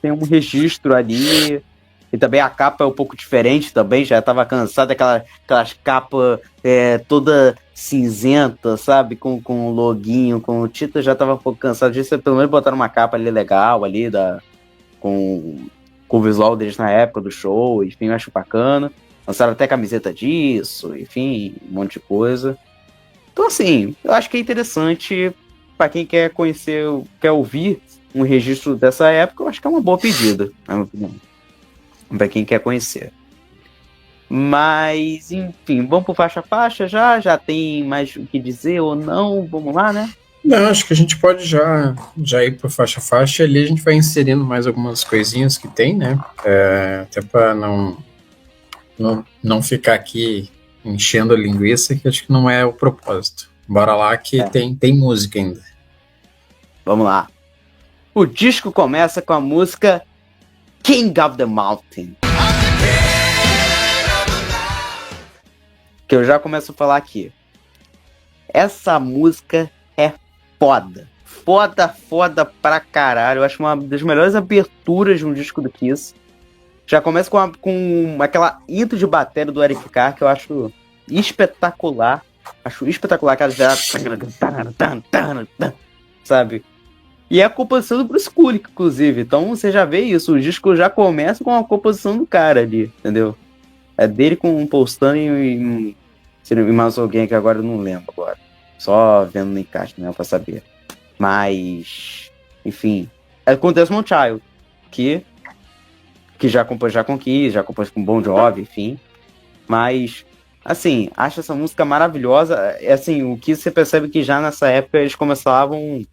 ter um registro ali. E também a capa é um pouco diferente também, já tava cansado daquelas capas toda cinzenta, sabe? Com o loguinho, com o título, já tava um pouco cansado disso. Pelo menos botaram uma capa ali legal, ali, com o visual deles na época do show, enfim, eu acho bacana. Lançaram até camiseta disso, enfim, um monte de coisa. Então, assim, eu acho que é interessante para quem quer conhecer, quer ouvir um registro dessa época, eu acho que é uma boa pedida, na minha opinião. Pra quem quer conhecer. Mas, enfim, vamos pro faixa a faixa já tem mais o que dizer ou não? Vamos lá, né? Não, acho que a gente pode já ir pro faixa a faixa. Ali a gente vai inserindo mais algumas coisinhas que tem, né? Até para não ficar aqui enchendo a linguiça, que acho que não é o propósito. Bora lá que tem música ainda. Vamos lá. O disco começa com a música King of the Mountain. Que eu já começo a falar aqui. Essa música é foda. Foda pra caralho. Eu acho uma das melhores aberturas de um disco do Kiss. Já começa com aquela intro de bateria do Eric Carr, que eu acho espetacular. Acho espetacular que ela já... Sabe? E é a composição do Bruce Kulick, inclusive. Então você já vê isso. O disco já começa com a composição do cara ali, entendeu? É dele com um Paul Stanley e mais alguém que agora eu não lembro agora. Só vendo no encaixe, né, pra saber. Mas, enfim. É com Desmond Child, que já compôs já com Kiss, já compôs com Bon Jovi, enfim. Mas, assim, acho essa música maravilhosa. É assim, o que você percebe que já nessa época eles começavam...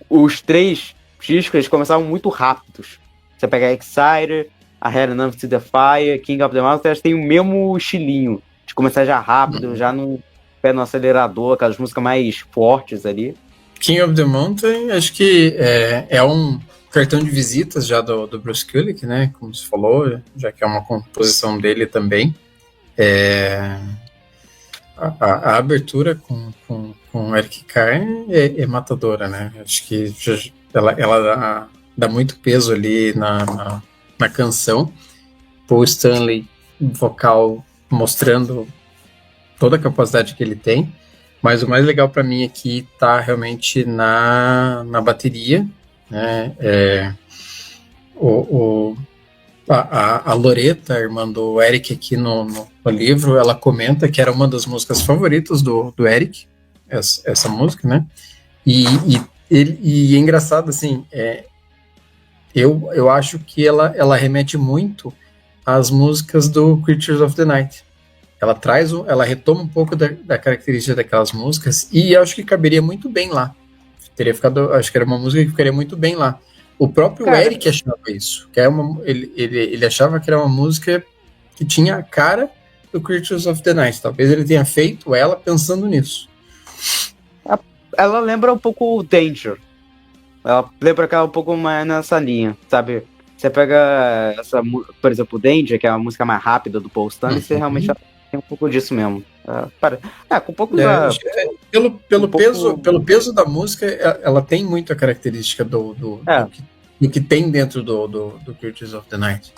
Os três discos, eles começavam muito rápidos. Você pega Exciter, A Head Enough to the Fire, King of the Mountain, elas têm o mesmo estilinho. De começar já rápido, já no pé no acelerador, aquelas músicas mais fortes ali. King of the Mountain, acho que é um cartão de visitas já do Bruce Kulick, né? Como você falou, já que é uma composição dele também. A abertura com o Eric Carr é matadora, né? Acho que ela dá muito peso ali na canção. Paul Stanley, vocal, mostrando toda a capacidade que ele tem. Mas o mais legal para mim aqui tá realmente na bateria, né? A Loreta, a irmã do Eric aqui no livro, ela comenta que era uma das músicas favoritas do Eric, essa música, né? E é engraçado, assim, eu acho que ela remete muito às músicas do Creatures of the Night. Ela retoma um pouco da característica daquelas músicas e acho que caberia muito bem lá. Acho que era uma música que ficaria muito bem lá. O próprio Eric achava isso, que ele achava que era uma música que tinha a cara do Creatures of the Night. Talvez ele tenha feito ela pensando nisso. Ela lembra um pouco o Danger. Ela lembra que ela é um pouco mais nessa linha, sabe? Você pega por exemplo, o Danger, que é a música mais rápida do Paul Stanley, você realmente tem um pouco disso mesmo. Com um pouco pelo peso da música, ela tem muito a característica do que tem dentro do Creatures of the Night.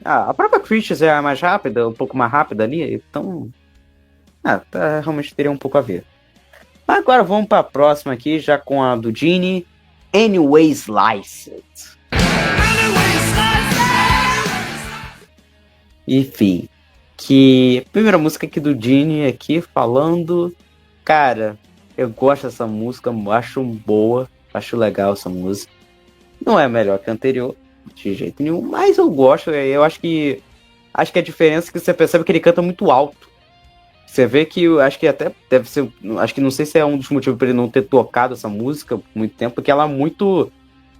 A própria Creatures é a mais rápida, um pouco mais rápida ali, então realmente teria um pouco a ver. Agora vamos para a próxima aqui, já com a do Genie, Anyways Licensed. Enfim, que primeira música aqui do Genie aqui falando, cara, eu gosto dessa música, acho boa, acho legal essa música. Não é melhor que a anterior, de jeito nenhum, mas eu gosto, eu acho que a diferença é que você percebe que ele canta muito alto. Você vê que eu acho que até deve ser, acho que não sei se é um dos motivos para ele não ter tocado essa música por muito tempo, porque ela é muito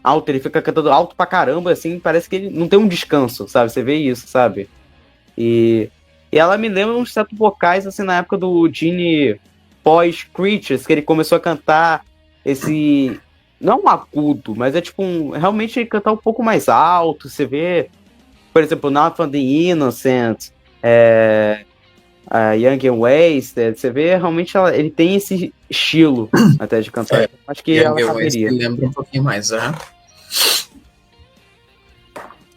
alta, ele fica cantando alto pra caramba, assim, parece que ele não tem um descanso, sabe? Você vê isso, sabe? E ela me lembra uns certos vocais, assim, na época do Genie pós-Creatures, que ele começou a cantar esse... Não um agudo, mas é tipo realmente cantar um pouco mais alto. Você vê, por exemplo, Nathan the Innocent, Young and Wasted, você vê realmente ele tem esse estilo até de cantar. Acho que ela caberia. Lembra um pouquinho mais,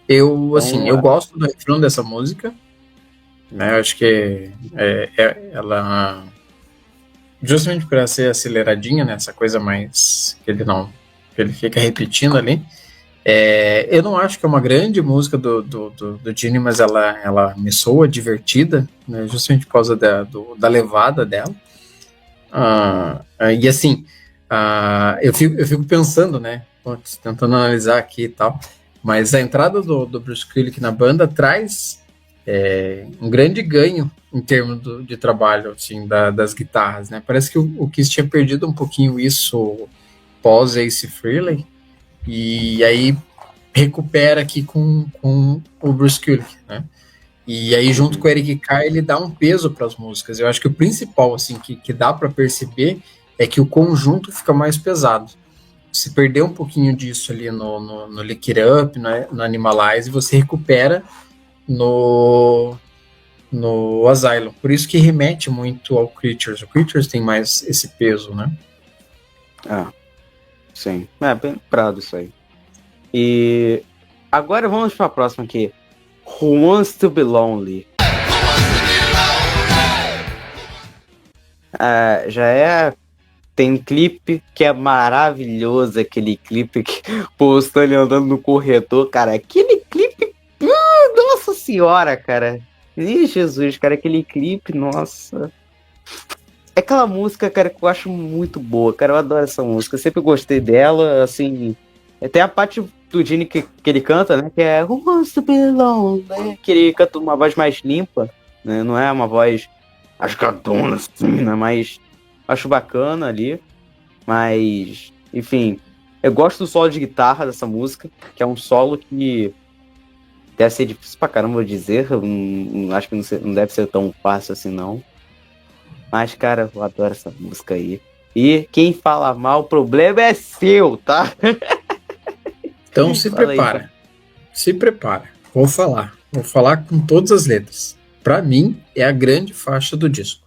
Eu gosto do refrão dessa música, né? Eu acho que ela, justamente por ela ser aceleradinha, né? Essa coisa mais que ele fica repetindo ali. Eu não acho que é uma grande música do Genie, mas ela me soa divertida, né, justamente por causa da levada dela. E assim, eu fico pensando, né, tentando analisar aqui e tal, mas a entrada do Bruce Kulick na banda traz um grande ganho em termos de trabalho, assim, das guitarras, né? Parece que o Kiss tinha perdido um pouquinho isso pós Ace Frehley, e aí recupera aqui com o Bruce Kulick, né? E aí junto com o Eric Carr ele dá um peso para as músicas. Eu acho que o principal, assim, que dá para perceber é que o conjunto fica mais pesado. Se perder um pouquinho disso ali no Lick It Up, no Animalize, você recupera no Asylum. Por isso que remete muito ao Creatures. O Creatures tem mais esse peso, né? Sim. Bem lembrado isso aí. E agora vamos para a próxima aqui. Who Wants to Be Lonely? Tem um clipe que é maravilhoso, aquele clipe que postou ele andando no corredor, cara. Aquele clipe, nossa senhora, cara. Ih, Jesus, cara, aquele clipe, nossa. É aquela música, cara, que eu acho muito boa, cara. Eu adoro essa música, eu sempre gostei dela, assim. Tem a parte do Genie que ele canta, né? Que é Who Wants to Be Lonely? Né, que ele canta uma voz mais limpa, né? Não é uma voz ascadona, assim, né? Mas acho bacana ali. Mas, enfim, eu gosto do solo de guitarra dessa música, que é um solo que deve ser difícil pra caramba dizer. Acho que não deve ser tão fácil assim, não. Mas, cara, eu adoro essa música aí. E quem fala mal, o problema é seu, tá? Então se prepara. Se prepara. Vou falar com todas as letras. Pra mim, é a grande faixa do disco.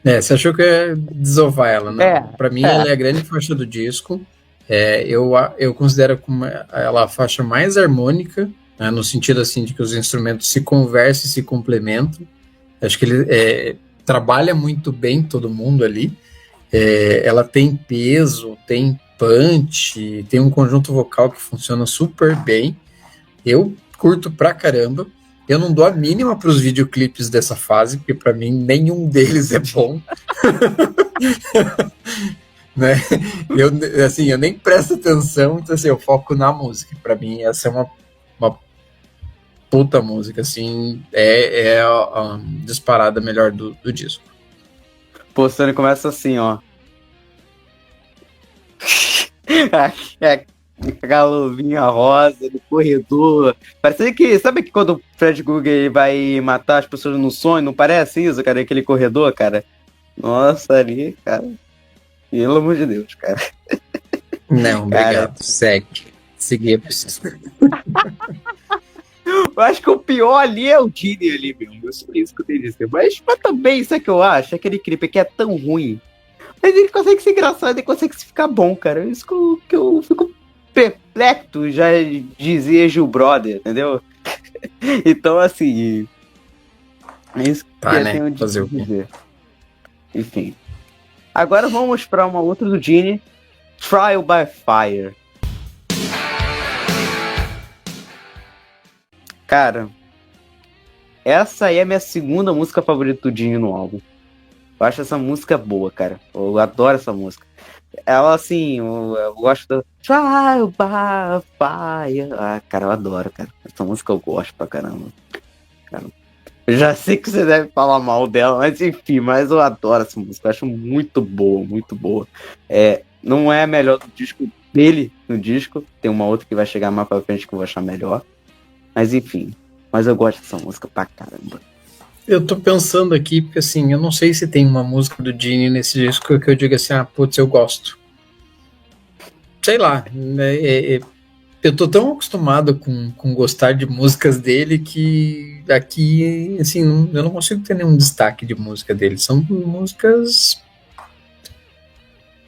Você achou que eu ia desovar ela, né? Pra mim, ela é a grande faixa do disco. Eu considero como ela a faixa mais harmônica, né, no sentido assim de que os instrumentos se conversam e se complementam. Acho que trabalha muito bem todo mundo ali. Ela tem peso, tem punch, tem um conjunto vocal que funciona super bem. Eu curto pra caramba. Eu não dou a mínima para os videoclipes dessa fase, porque para mim nenhum deles é bom. Né? Eu nem presto atenção, então assim, eu foco na música. Para mim essa é uma puta música, assim, é a disparada melhor do disco. Pô, o Sony começa assim, ó. Aquela luvinha rosa no corredor. Parece que. Sabe que quando o Fred Krueger vai matar as pessoas no sonho, não parece isso, cara? Aquele corredor, cara. Nossa, ali, cara. Pelo amor de Deus, cara. Não, obrigado. Cara. Segue. Seguir é preciso. Eu acho que o pior ali é o Genie ali mesmo. É só isso que eu tenho a dizer. Mas também, sabe o que eu acho? Aquele clipe que é tão ruim. Mas ele consegue ser engraçado e consegue ficar bom, cara. Isso que eu fico perplexo, já dizia Gil Brother, entendeu? Então, assim. É isso que Tá, eu né? tenho de Fazer o quê? dizer. Enfim. Agora vamos para uma outra do Genie. Trial by Fire. Cara, essa aí é a minha segunda música favorita do Genie no álbum. Eu acho essa música boa, cara. Eu adoro essa música. Ela, assim, eu gosto do Trial by Fire. Ah, cara, eu adoro, cara. Essa música eu gosto pra caramba. Cara, eu já sei que você deve falar mal dela, mas enfim, mas eu adoro essa música. Eu acho muito boa, muito boa. Não é a melhor do disco dele no disco. Tem uma outra que vai chegar mais pra frente que eu vou achar melhor. Mas enfim, mas eu gosto dessa música pra caramba. Eu tô pensando aqui, porque assim, eu não sei se tem uma música do Genie nesse disco que eu diga assim, putz, eu gosto. Sei lá, eu tô tão acostumado com gostar de músicas dele que aqui, assim, eu não consigo ter nenhum destaque de música dele. São músicas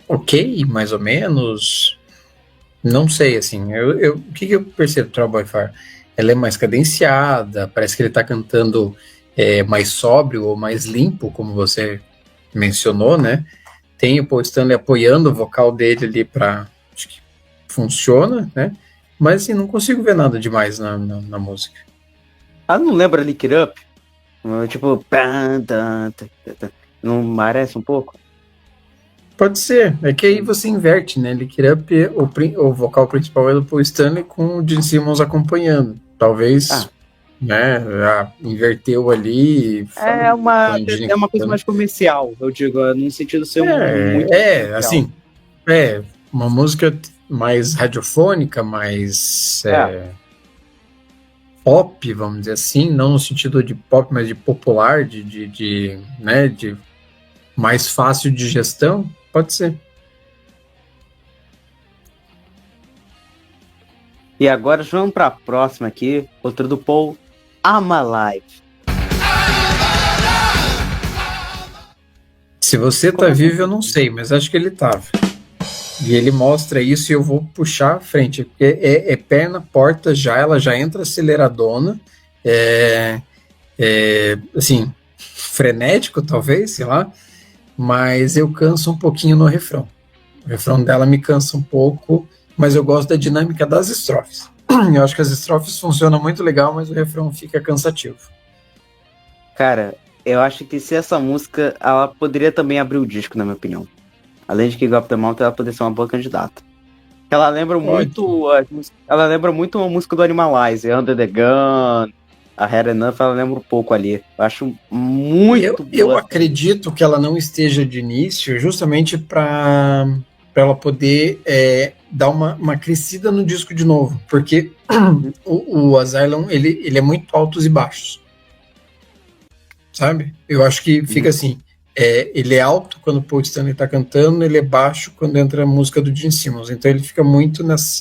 ok, mais ou menos. Não sei, assim, o que eu percebo do Trial by Fire? Ela é mais cadenciada, parece que ele tá cantando mais sóbrio ou mais limpo, como você mencionou, né? Tem o Paul Stanley apoiando o vocal dele ali pra... Acho que funciona, né? Mas assim, não consigo ver nada demais na música. Ah, não lembra Lick It Up? Tipo... Não parece um pouco? Pode ser, é que aí você inverte, né? Lick It Up, o vocal principal é do Paul Stanley com o Gene Simmons acompanhando. Talvez, né, já inverteu ali. É uma coisa mais comercial, eu digo, no sentido de ser muito comercial. Assim, uma música mais radiofônica, mais pop, vamos dizer assim, não no sentido de pop, mas de popular, de mais fácil de gestão, pode ser. E agora vamos para a próxima aqui, outra do Paul, I'm Alive. Se você tá vivo, eu não sei, mas acho que ele tava. E ele mostra isso e eu vou puxar à frente, porque é pé na porta já, ela já entra aceleradona, assim, frenético talvez, sei lá, mas eu canso um pouquinho no refrão. O refrão dela me cansa um pouco, mas eu gosto da dinâmica das estrofes. Eu acho que as estrofes funcionam muito legal, mas o refrão fica cansativo. Cara, eu acho que se essa música, ela poderia também abrir o disco, na minha opinião. Além de que Go Up The Mountain, ela poderia ser uma boa candidata. Ela lembra muito uma música do Animalize, Under The Gun, a Had Enough, ela lembra um pouco ali. Eu acho muito boa. Eu acredito que ela não esteja de início justamente para ela poder dar uma crescida no disco de novo, porque o Asylum, ele é muito altos e baixos, sabe? Eu acho que fica assim, ele é alto quando o Paul Stanley tá cantando, ele é baixo quando entra a música do Gene Simmons, então ele fica muito nesse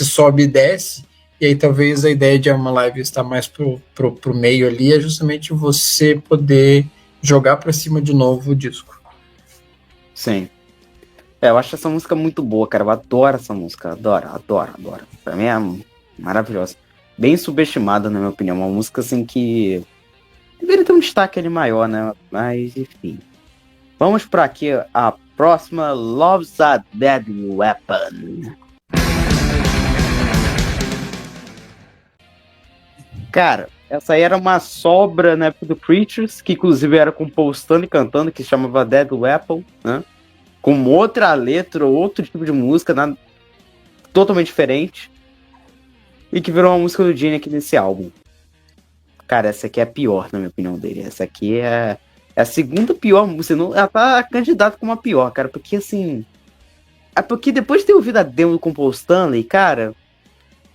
sobe e desce, e aí talvez a ideia de uma live estar mais pro meio ali é justamente você poder jogar para cima de novo o disco. Sim. Eu acho essa música muito boa, cara. Eu adoro essa música. Adoro. Pra mim é maravilhosa. Bem subestimada, na minha opinião. Uma música assim que deveria ter um destaque ali maior, né? Mas, enfim. Vamos pra aqui, a próxima, Love's a Deadly Weapon. Cara, essa aí era uma sobra na época do Creatures, que inclusive era com Paul Stanley cantando, que se chamava Deadly Weapon, né? Com outra letra, outro tipo de música, totalmente diferente. E que virou uma música do Gene aqui nesse álbum. Cara, essa aqui é a pior, na minha opinião dele. Essa aqui é a segunda pior música. Ela tá candidata como a pior, cara. Porque, assim... É porque depois de ter ouvido a demo do Paul Stanley, cara...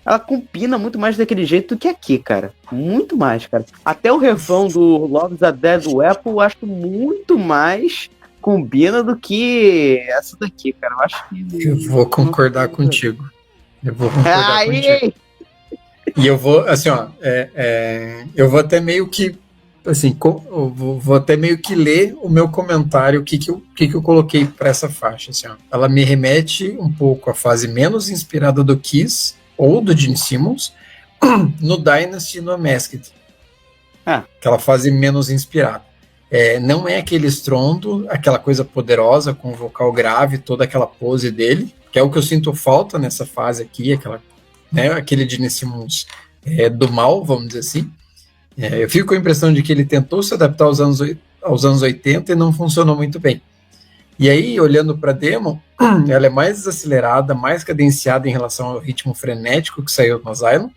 Ela combina muito mais daquele jeito do que aqui, cara. Muito mais, cara. Até o refrão do Love's a Dead Apple eu acho muito mais combina do que essa daqui, cara. Eu acho que... Eu vou concordar contigo. Eu vou concordar contigo. E eu vou, assim, ó, eu vou até meio que, assim, vou até meio que ler o meu comentário, o que eu coloquei para essa faixa, assim, ó. Ela me remete um pouco à fase menos inspirada do Kiss, ou do Gene Simmons, no Dynasty e no Unmasked. Aquela fase menos inspirada. Não é aquele estrondo, aquela coisa poderosa, com o vocal grave, toda aquela pose dele, que é o que eu sinto falta nessa fase aqui, aquele Gene Simmons do mal, vamos dizer assim. Eu fico com a impressão de que ele tentou se adaptar aos anos 80 e não funcionou muito bem. E aí, olhando para a demo, ela é mais desacelerada, mais cadenciada em relação ao ritmo frenético que saiu no Asylum.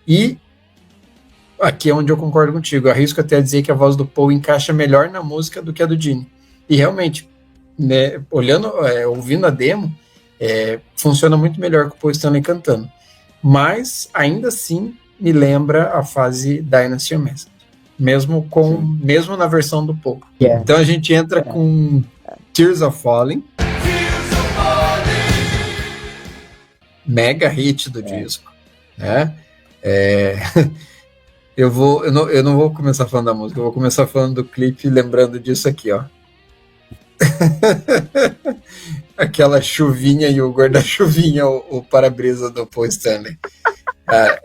E aqui é onde eu concordo contigo. Eu arrisco até a dizer que a voz do Paul encaixa melhor na música do que a do Gene. E realmente, né, ouvindo a demo, funciona muito melhor com o Paul Stanley cantando. Mas, ainda assim, me lembra a fase Dynasty Unmasked. Mesmo na versão do Paul. Então a gente entra com Tears of Falling. Mega hit do disco. Né? Eu não vou começar falando da música, eu vou começar falando do clipe, lembrando disso aqui, ó. Aquela chuvinha e o guarda-chuvinha, o para-brisa do Paul Stanley. Cara,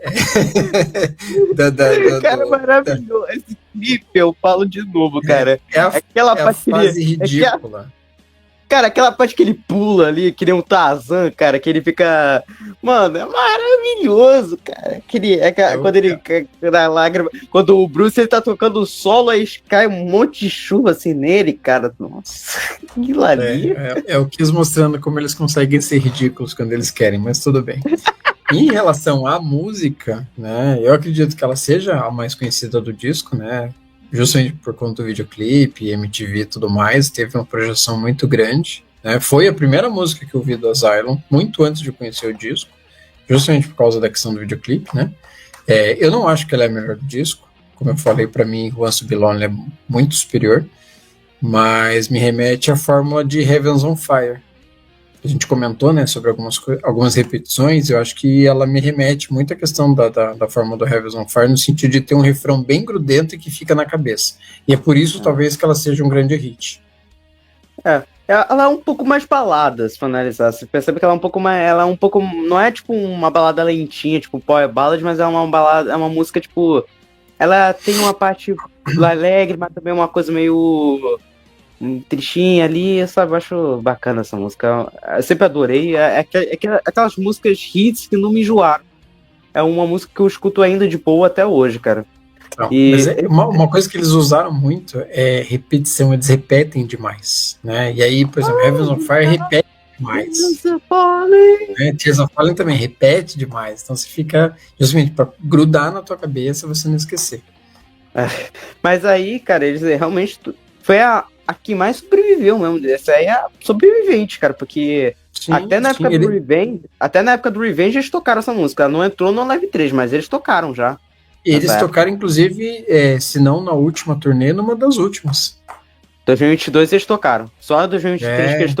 maravilhoso. Esse clipe, eu falo de novo, cara. Aquela fase ridícula. Cara, aquela parte que ele pula ali, que nem um Tarzan, cara, que ele fica... Mano, é maravilhoso, cara. Quando ele dá lágrima... Quando o Bruce, ele tá tocando o solo, aí cai um monte de chuva, assim, nele, cara. Nossa, aquilo ali... É o Kiss mostrando como eles conseguem ser ridículos quando eles querem, mas tudo bem. Em relação à música, né, eu acredito que ela seja a mais conhecida do disco, né, justamente por conta do videoclipe, MTV e tudo mais, teve uma projeção muito grande, né, foi a primeira música que eu ouvi do Asylum, muito antes de conhecer o disco, justamente por causa da questão do videoclipe, né, eu não acho que ela é a melhor do disco, como eu falei, para mim, Once You Belong é muito superior, mas me remete à fórmula de Heaven's on Fire. A gente comentou, né, sobre algumas repetições, eu acho que ela me remete muito à questão da forma do Heaven's on Fire, no sentido de ter um refrão bem grudento e que fica na cabeça. E é por isso, talvez, que ela seja um grande hit. Ela é um pouco mais balada, se for analisar. Você percebe que ela é um pouco... Não é, tipo, uma balada lentinha, tipo, power ballad, mas é uma balada, é uma música, tipo... Ela tem uma parte alegre, mas também uma coisa meio... tristinha ali, sabe? Eu acho bacana essa música. Eu sempre adorei. Aquelas músicas hits que não me enjoaram. É uma música que eu escuto ainda de boa até hoje, cara. Não, mas uma coisa que eles usaram muito é repetição, eles repetem demais, né? E aí, por exemplo, Heaven's on Fire repete demais. Tears of Falling também repete demais. Então você fica, justamente, pra grudar na tua cabeça, você não esquecer. Mas aí, cara, eles realmente... Foi a que mais sobreviveu mesmo. Essa aí é a sobrevivente, cara, porque até na época do Revenge eles tocaram essa música. Ela não entrou no Live 3, mas eles tocaram já. Eles tocaram, inclusive, se não na última turnê, numa das últimas. 2022 eles tocaram. Só em 2023 que eles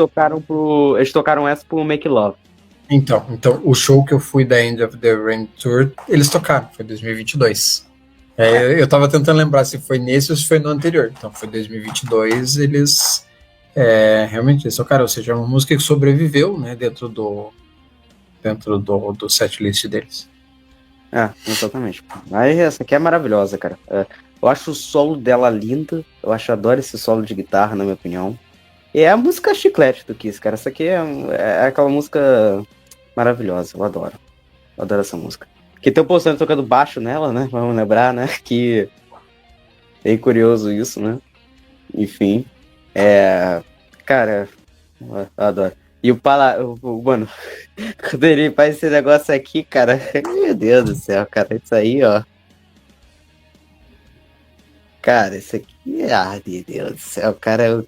tocaram essa pro Make Love. Então, o show que eu fui da End of the Rain Tour, eles tocaram, foi 2022. Eu tava tentando lembrar se foi nesse ou se foi no anterior. Então foi 2022, eles realmente eles tocaram, ou seja, é uma música que sobreviveu, né, dentro do setlist deles. Exatamente. Mas essa aqui é maravilhosa, cara. Eu acho o solo dela lindo. Adoro esse solo de guitarra, na minha opinião. E é a música chiclete do Kiss, cara. Essa aqui é aquela música maravilhosa. Eu adoro. Eu adoro essa música. Que tem o Paul Stanley tocando baixo nela, né? Vamos lembrar, né? Que é bem curioso isso, né? Enfim. Cara, eu adoro. E mano, quando ele faz esse negócio aqui, cara, meu Deus do céu, cara, isso aí, ó. Cara, isso aqui, meu Deus do céu, cara,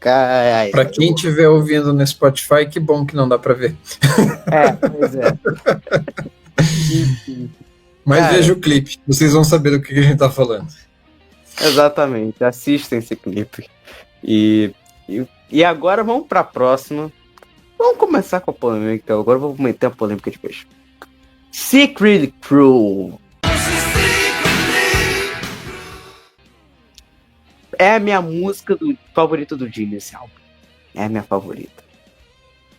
Pra quem estiver ouvindo no Spotify, que bom que não dá pra ver. Pois é. Mas Cara, veja o clipe, vocês vão saber do que a gente tá falando. exatamente, assistem esse clipe. E agora vamos pra próxima. Vamos começar com a polêmica, então. Agora eu vou meter a polêmica depois. Secret Crew. É a minha música favorita do Gene, esse álbum. É a minha favorita.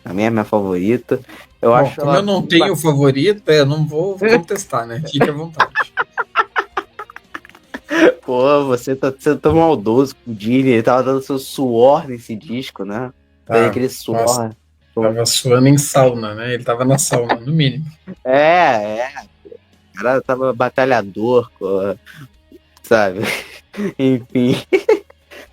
A minha é a minha favorita. Eu Bom, acho como ela... eu não tenho favorito, eu não vou contestar, né? Fique à vontade. Pô, você tá sendo tão maldoso com o Gene. Ele tava dando seu suor nesse disco, né? Tá, Aquele suor. nossa, tava suando em sauna, né? Ele tava na sauna, no mínimo. O cara tava batalhador, sabe? Enfim.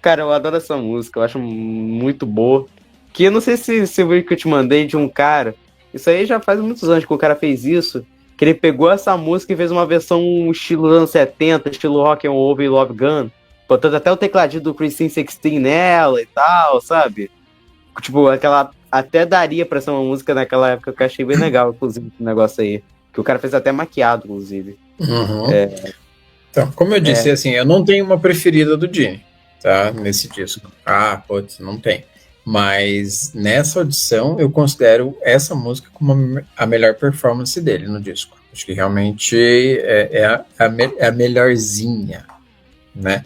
Cara, eu adoro essa música, eu acho muito boa. Que eu não sei se você viu que eu te mandei de um cara. Isso aí já faz muitos anos que o cara fez isso. Que ele pegou essa música e fez uma versão estilo anos 70, estilo Rock and Roll e Love Gun. Botando até o tecladinho do Christine 16 nela e tal, sabe? Tipo, aquela. Até daria pra ser uma música naquela época que eu achei bem legal, inclusive, esse negócio aí. Que o cara fez até maquiado, inclusive. Uhum. Então, como eu disse, assim, eu não tenho uma preferida do Gene, tá? Nesse disco. Putz, não tem. Mas nessa audição eu considero essa música como a melhor performance dele no disco. Acho que realmente é a melhorzinha, né?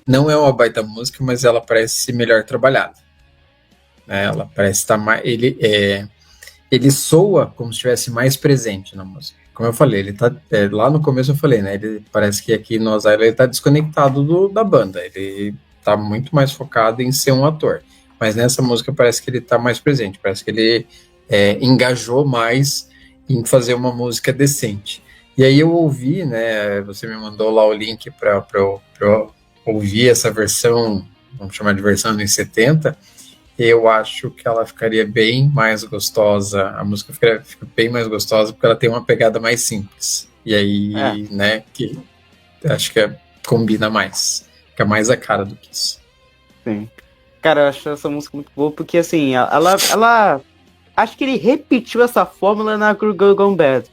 Não é uma baita música, mas ela parece melhor trabalhada. Ela parece estar mais... Ele soa como se estivesse mais presente na música. Como eu falei, ele tá... lá no começo eu falei, né? Ele parece que aqui no Ozzy ele tá desconectado da banda. Ele tá muito mais focado em ser um ator. Mas nessa música parece que ele tá mais presente. Parece que ele engajou mais em fazer uma música decente. E aí eu ouvi, né? Você me mandou lá o link para eu ouvir essa versão, vamos chamar de versão dos 70. Eu acho que ela ficaria bem mais gostosa, a música fica bem mais gostosa porque ela tem uma pegada mais simples. E aí, né, que acho que combina mais. Fica mais a cara do que isso. Sim. Cara, eu acho essa música muito boa porque, assim, ela acho que ele repetiu essa fórmula na Girl Gone Bad.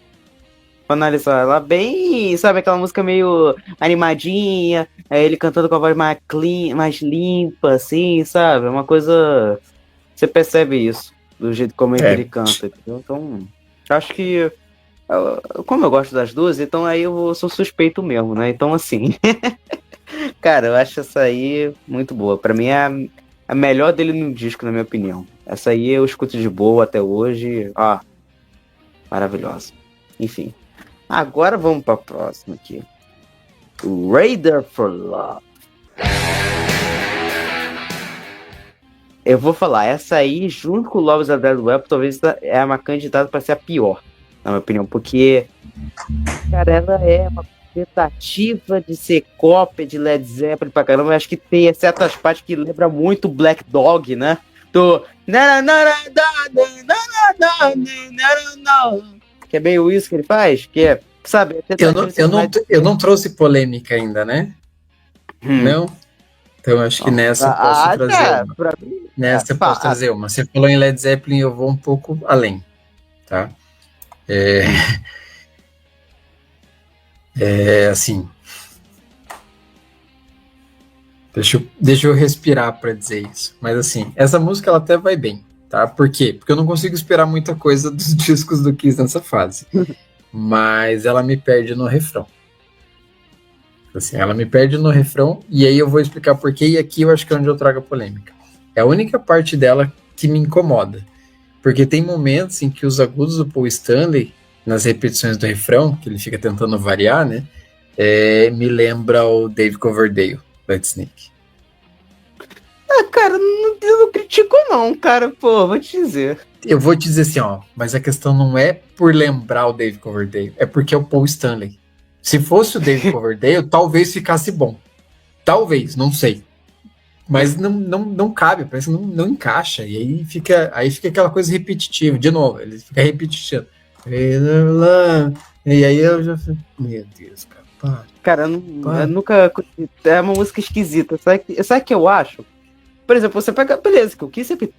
Pra analisar, ela bem, sabe, aquela música meio animadinha, ele cantando com a voz mais clean, mais limpa, assim, sabe? É uma coisa... Você percebe isso, do jeito como ele canta, entendeu? Então, acho que... Como eu gosto das duas, então aí eu sou suspeito mesmo, né? Então, assim... Cara, eu acho essa aí muito boa. Pra mim é a melhor dele no disco, na minha opinião. Essa aí eu escuto de boa até hoje. Maravilhosa. Enfim. Agora vamos pra próxima aqui. Radar for Love. Eu vou falar, essa aí, junto com Love is a Dead Weapon, talvez é uma candidata pra ser a pior, na minha opinião, porque, cara, ela é uma tentativa de ser cópia de Led Zeppelin pra caramba. Eu acho que tem certas partes que lembra muito Black Dog, né? Do... Que é meio isso que ele faz, que é, sabe? Eu não trouxe polêmica ainda, né? Não? Então acho que nessa eu posso trazer uma. Pra mim, Nessa eu posso trazer uma. Você falou em Led Zeppelin, eu vou um pouco além, tá? Assim... Deixa eu respirar para dizer isso. Mas assim, essa música ela até vai bem, tá? Por quê? Porque eu não consigo esperar muita coisa dos discos do Kiss nessa fase. Mas ela me perde no refrão. Assim, ela me perde no refrão e aí eu vou explicar por quê. E aqui eu acho que é onde eu trago a polêmica. É a única parte dela que me incomoda. Porque tem momentos em que os agudos do Paul Stanley, nas repetições do refrão, que ele fica tentando variar, né? me lembra o Dave Coverdale, White Snake. Cara, eu não critico não, cara, pô, vou te dizer. Eu vou te dizer assim, ó, mas a questão não é por lembrar o Dave Coverdale, é porque é o Paul Stanley. Se fosse o Dave Coverdale, talvez ficasse bom. Talvez, não sei. Mas não cabe, parece que não encaixa. E aí fica aquela coisa repetitiva. De novo, ele fica repetindo. E aí eu já fico, meu Deus, cara, para. Cara, eu nunca. É uma música esquisita. Sabe o que eu acho? Por exemplo, você pega. Beleza, que o que sempre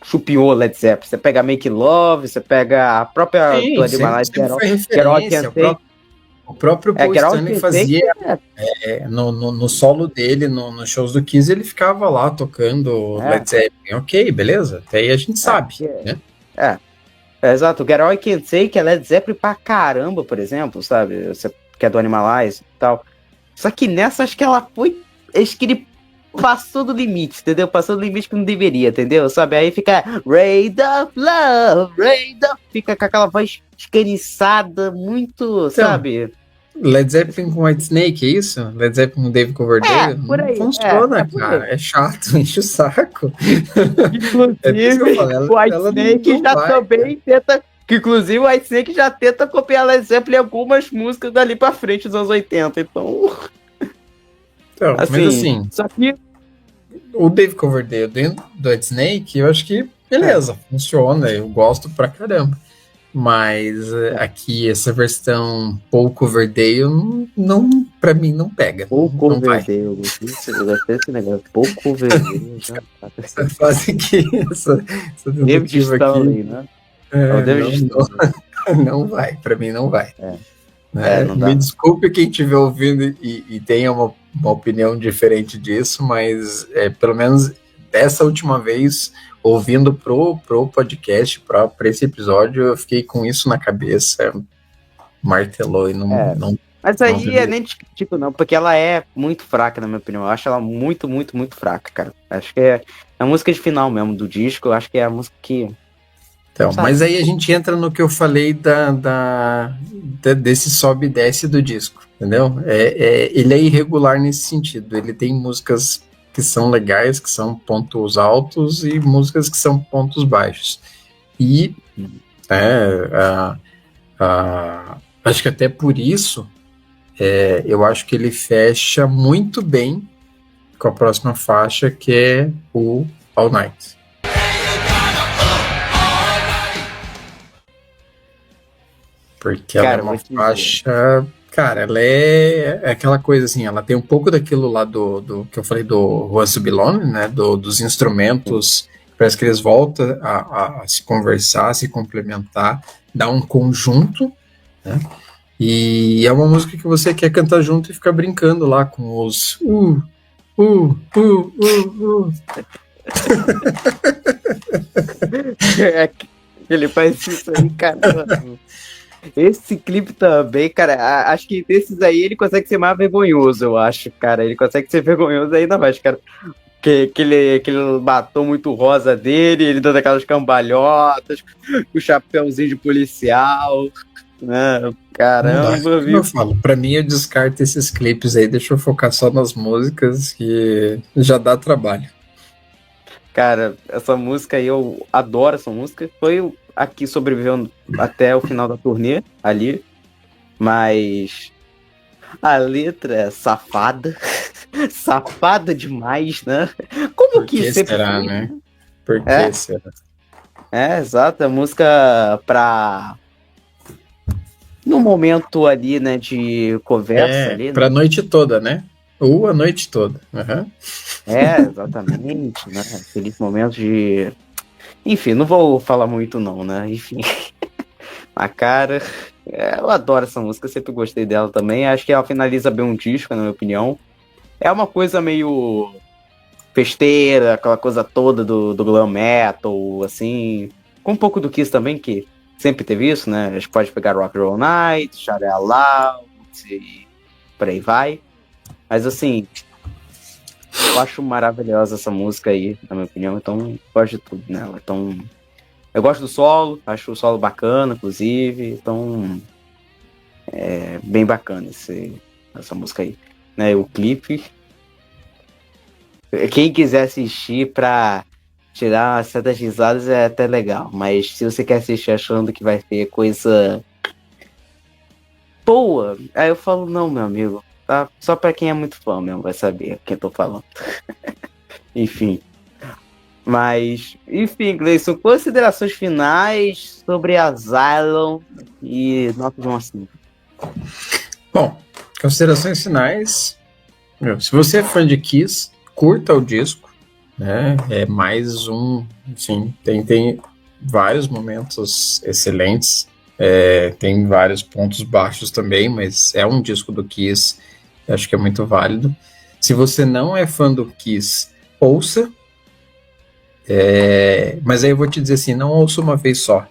chupiou Led Zeppelin. Você pega Make Love, você pega a própria Sim, do Animal sempre foi Get referência. O próprio Paul Get Out Stanley Can fazia no solo dele, nos shows do Kiss, ele ficava lá tocando Led Zeppelin. Ok, beleza, até aí a gente sabe, né? Exato, o Get All I Can Say, que é Led Zeppelin pra caramba, por exemplo, sabe? Que é do Animalize e tal. Só que nessa, acho que ela foi. Acho que ele passou do limite, entendeu? Passou do limite que não deveria, entendeu? Sabe? Aí fica Raid of Love, Raid of... Fica com aquela voz escaniçada, muito, sabe? Led Zeppelin com White Snake, é isso? Led Zeppelin com Dave Coverdale? Por aí, não funciona, por cara. aí. É chato, enche o saco. Inclusive, o White Snake já também tenta... Que inclusive o White Snake já tenta copiar Led Zeppelin em algumas músicas dali pra frente dos anos 80, então... Mas assim, só que o Dave Coverdale dentro do White Snake, eu acho que beleza, funciona, eu gosto pra caramba. Mas aqui, essa versão Paul Coverdale, não, pra mim, não pega. Paul não vai. Coverdale, eu gostei desse negócio. Paul Coverdale, já tá. Essa fase aqui, essa David Stanley, aqui, né? É o David Stanley. não vai, pra mim não vai. Não dá. Me desculpe quem estiver ouvindo e tenha uma opinião diferente disso, mas pelo menos dessa última vez, ouvindo pro podcast, pra esse episódio, eu fiquei com isso na cabeça, martelou e não. Mas aí é nem te critico, não, porque ela é muito fraca, na minha opinião. Eu acho ela muito, muito, muito fraca, cara. Acho que é a música de final mesmo do disco, eu acho que é a música que. Então, mas aí a gente entra no que eu falei desse sobe e desce do disco, entendeu? Ele é irregular nesse sentido. Ele tem músicas que são legais, que são pontos altos, e músicas que são pontos baixos. E acho que até por isso eu acho que ele fecha muito bem com a próxima faixa, que é o All Night. Porque ela é uma faixa... Cara, ela é aquela coisa assim, ela tem um pouco daquilo lá do que eu falei do Who Wants to Be Lonely, né? Dos instrumentos, parece que eles voltam a se conversar, a se complementar, dar um conjunto, né? E é uma música que você quer cantar junto e ficar brincando lá com os Ele faz isso aí, cara. Esse clipe também, cara, acho que desses aí ele consegue ser mais vergonhoso, eu acho, cara. Ele consegue ser vergonhoso ainda mais, cara. Aquele batom muito rosa dele, ele dando aquelas cambalhotas, o chapéuzinho de policial, né? Caramba, viu? Eu falo, pra mim eu descarto esses clipes aí, deixa eu focar só nas músicas, que já dá trabalho. Cara, essa música aí, eu adoro essa música. Foi aqui sobrevivendo até o final da turnê, ali. Mas a letra é safada. Safada demais, né? Como Por que sempre será, foi, né? Por que será? Exato. A música pra... No momento ali, né, de conversa ali. Pra noite toda, né? Ou a noite toda. Uhum. Exatamente, né? Aqueles momentos de... Enfim, não vou falar muito não, né? Enfim. A cara... eu adoro essa música, sempre gostei dela também. Acho que ela finaliza bem um disco, na minha opinião. É uma coisa meio festeira, aquela coisa toda do glam metal, assim. Com um pouco do Kiss também, que sempre teve isso, né? A gente pode pegar Rock and Roll Night, Shout It Out Loud, e por aí vai. Mas assim, eu acho maravilhosa essa música aí, na minha opinião, então gosto de tudo nela. Então, eu gosto do solo, acho o solo bacana, inclusive, então É bem bacana essa música aí. Né? O clipe. Quem quiser assistir pra tirar certas risadas é até legal. Mas se você quer assistir achando que vai ter coisa boa, aí eu falo, não, meu amigo. Tá? Só pra quem é muito fã mesmo vai saber quem eu tô falando. Enfim. Mas, enfim, Gleison, considerações finais sobre Asylum e nota de 1 a 5. Bom, considerações finais. Se você é fã de Kiss, curta o disco, né? É mais um, sim, tem vários momentos excelentes, tem vários pontos baixos também, mas é um disco do Kiss, eu acho que é muito válido. Se você não é fã do Kiss, ouça, mas aí eu vou te dizer assim, não ouça uma vez só,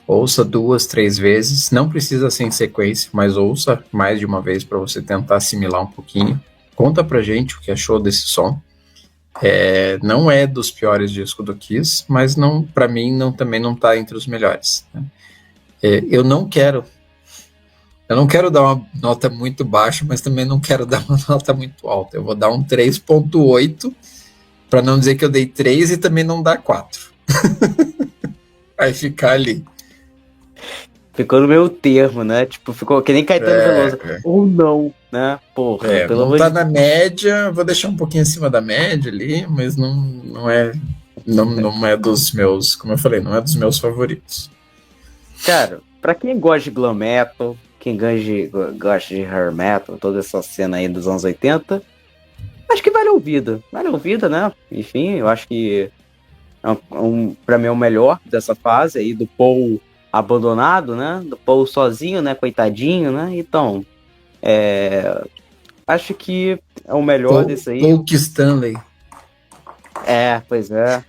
ouça 2, 3 vezes, não precisa ser em sequência, mas ouça mais de uma vez para você tentar assimilar um pouquinho. Conta pra gente o que achou desse som. Não é dos piores discos do Kiss, mas não, para mim também não tá entre os melhores, né? Eu não quero dar uma nota muito baixa, mas também não quero dar uma nota muito alta. Eu vou dar um 3.8, para não dizer que eu dei 3 e também não dar 4. Vai ficar ali. Ficou no meio termo, né? Tipo, ficou que nem Caetano Veloso. Ou não, né? Porra, pelo não amor tá de na média, vou deixar um pouquinho acima da média ali, mas não é dos meus, como eu falei, não é dos meus favoritos. Cara, pra quem gosta de glam metal, quem gosta de hair metal, toda essa cena aí dos anos 80, acho que vale a ouvida. Vale a ouvida, né? Enfim, eu acho que pra mim é o melhor dessa fase aí, do Paul abandonado, né? Do Paul sozinho, né? Coitadinho, né? Então, acho que é o melhor desse aí. Paul Stanley. Pois é.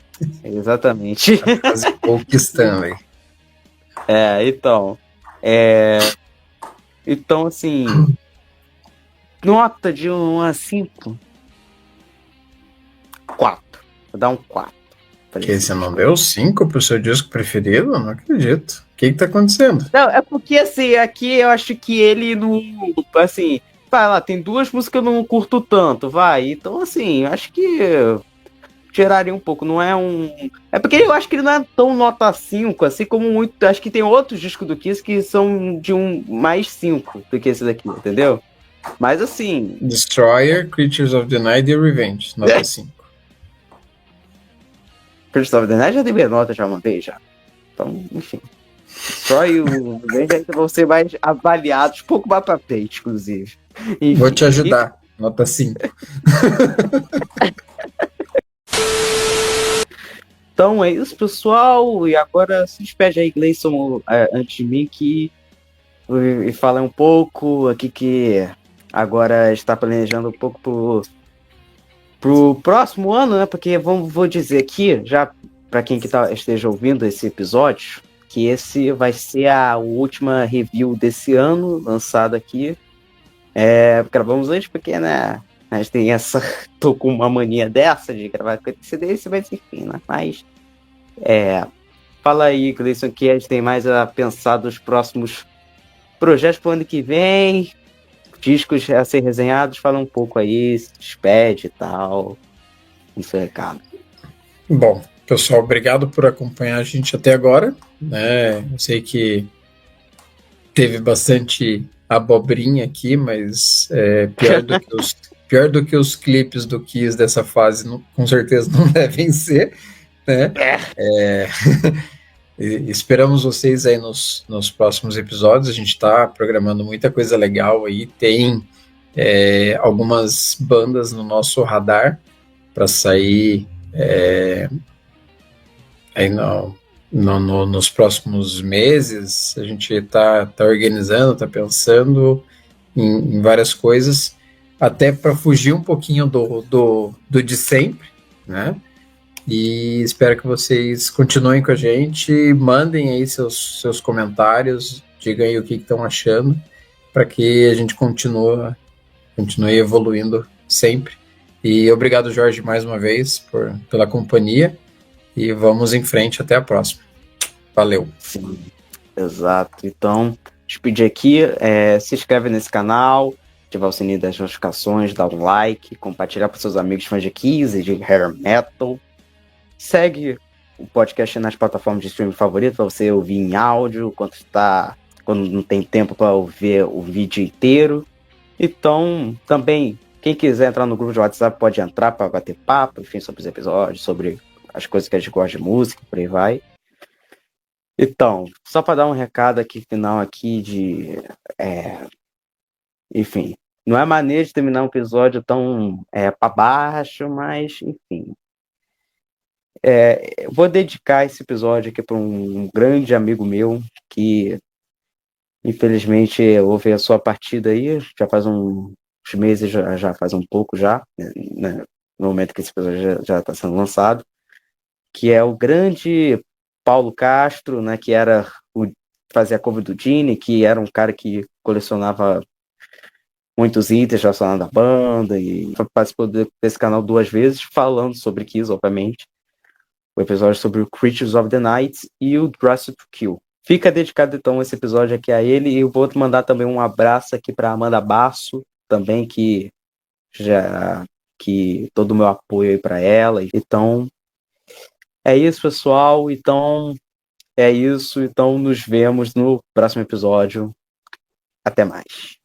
Exatamente. Paul Stanley. Então, assim, nota de 1 a 5. 4. Vou dar um 4. Que você não deu 5 pro seu disco preferido? Não acredito. O que tá acontecendo? Não, é porque, assim, aqui eu acho que ele não... Assim, vai lá, tem 2 músicas que eu não curto tanto, vai. Então, assim, acho que tiraria um pouco. Não é um... É porque eu acho que ele não é tão nota 5, assim como muito... Acho que tem outros discos do Kiss que são de um mais 5 do que esse daqui, entendeu? Mas, assim... Destroyer, Creatures of the Night e Revenge. Nota 5. First of the Night já dei minha nota já uma vez, já. Então, enfim. Só e o Revenge ainda vão ser mais avaliados, um pouco mais pra frente, inclusive. Enfim. Vou te ajudar. Nota 5. Então é isso, pessoal. E agora se despede aí, Gleison, antes de mim, e fala um pouco aqui que agora está planejando um pouco pro próximo ano, né? Porque vou dizer aqui, já para quem esteja ouvindo esse episódio, que esse vai ser a última review desse ano, lançada aqui. Gravamos antes porque, né? A gente tem essa... Tô com uma mania dessa de gravar com antecedência, mas enfim, né? Mas... Fala aí, Gleison, que a gente tem mais a pensar dos próximos projetos pro ano que vem, discos a ser resenhados, fala um pouco aí, se despede e tal. Isso é recado. Bom, pessoal, obrigado por acompanhar a gente até agora, né? Eu sei que teve bastante abobrinha aqui, mas pior do que os clipes do Kiss dessa fase, com certeza não devem ser, né? Esperamos vocês aí nos próximos episódios. A gente está programando muita coisa legal aí. Tem algumas bandas no nosso radar para sair aí nos próximos meses. A gente está organizando, está pensando em várias coisas, até para fugir um pouquinho do de sempre, né? E espero que vocês continuem com a gente, mandem aí seus comentários, digam aí o que estão achando, para que a gente continue evoluindo sempre. E obrigado, Jorge, mais uma vez pela companhia, e vamos em frente, até a próxima. Valeu. Sim, exato. Então, despedir aqui. Se inscreve nesse canal, ativar o sininho das notificações, dá um like, compartilhar para seus amigos fãs de Kiss e de Hair Metal. Segue o podcast nas plataformas de streaming favorito para você ouvir em áudio quando não tem tempo para ouvir o vídeo inteiro. Então, também, quem quiser entrar no grupo de WhatsApp pode entrar para bater papo, enfim, sobre os episódios, sobre as coisas que a gente gosta de música, por aí vai. Então, só para dar um recado aqui final aqui enfim, não é maneira de terminar um episódio tão para baixo, mas enfim. Eu vou dedicar esse episódio aqui para um grande amigo meu que infelizmente houve a sua partida aí, já faz uns meses, já faz um pouco já, né, no momento que esse episódio já está sendo lançado, que é o grande Paulo Castro, né, que fazia cover do Gene, que era um cara que colecionava muitos itens relacionados à banda, e participou desse canal 2 vezes, falando sobre Kiss, obviamente, o episódio sobre o Creatures of the Night e o Dressed to Kill. Fica dedicado, então, esse episódio aqui a ele, e eu vou mandar também um abraço aqui para Amanda Basso, também, que todo o meu apoio aí para ela. Então, é isso, pessoal. Então, é isso. Então, nos vemos no próximo episódio. Até mais.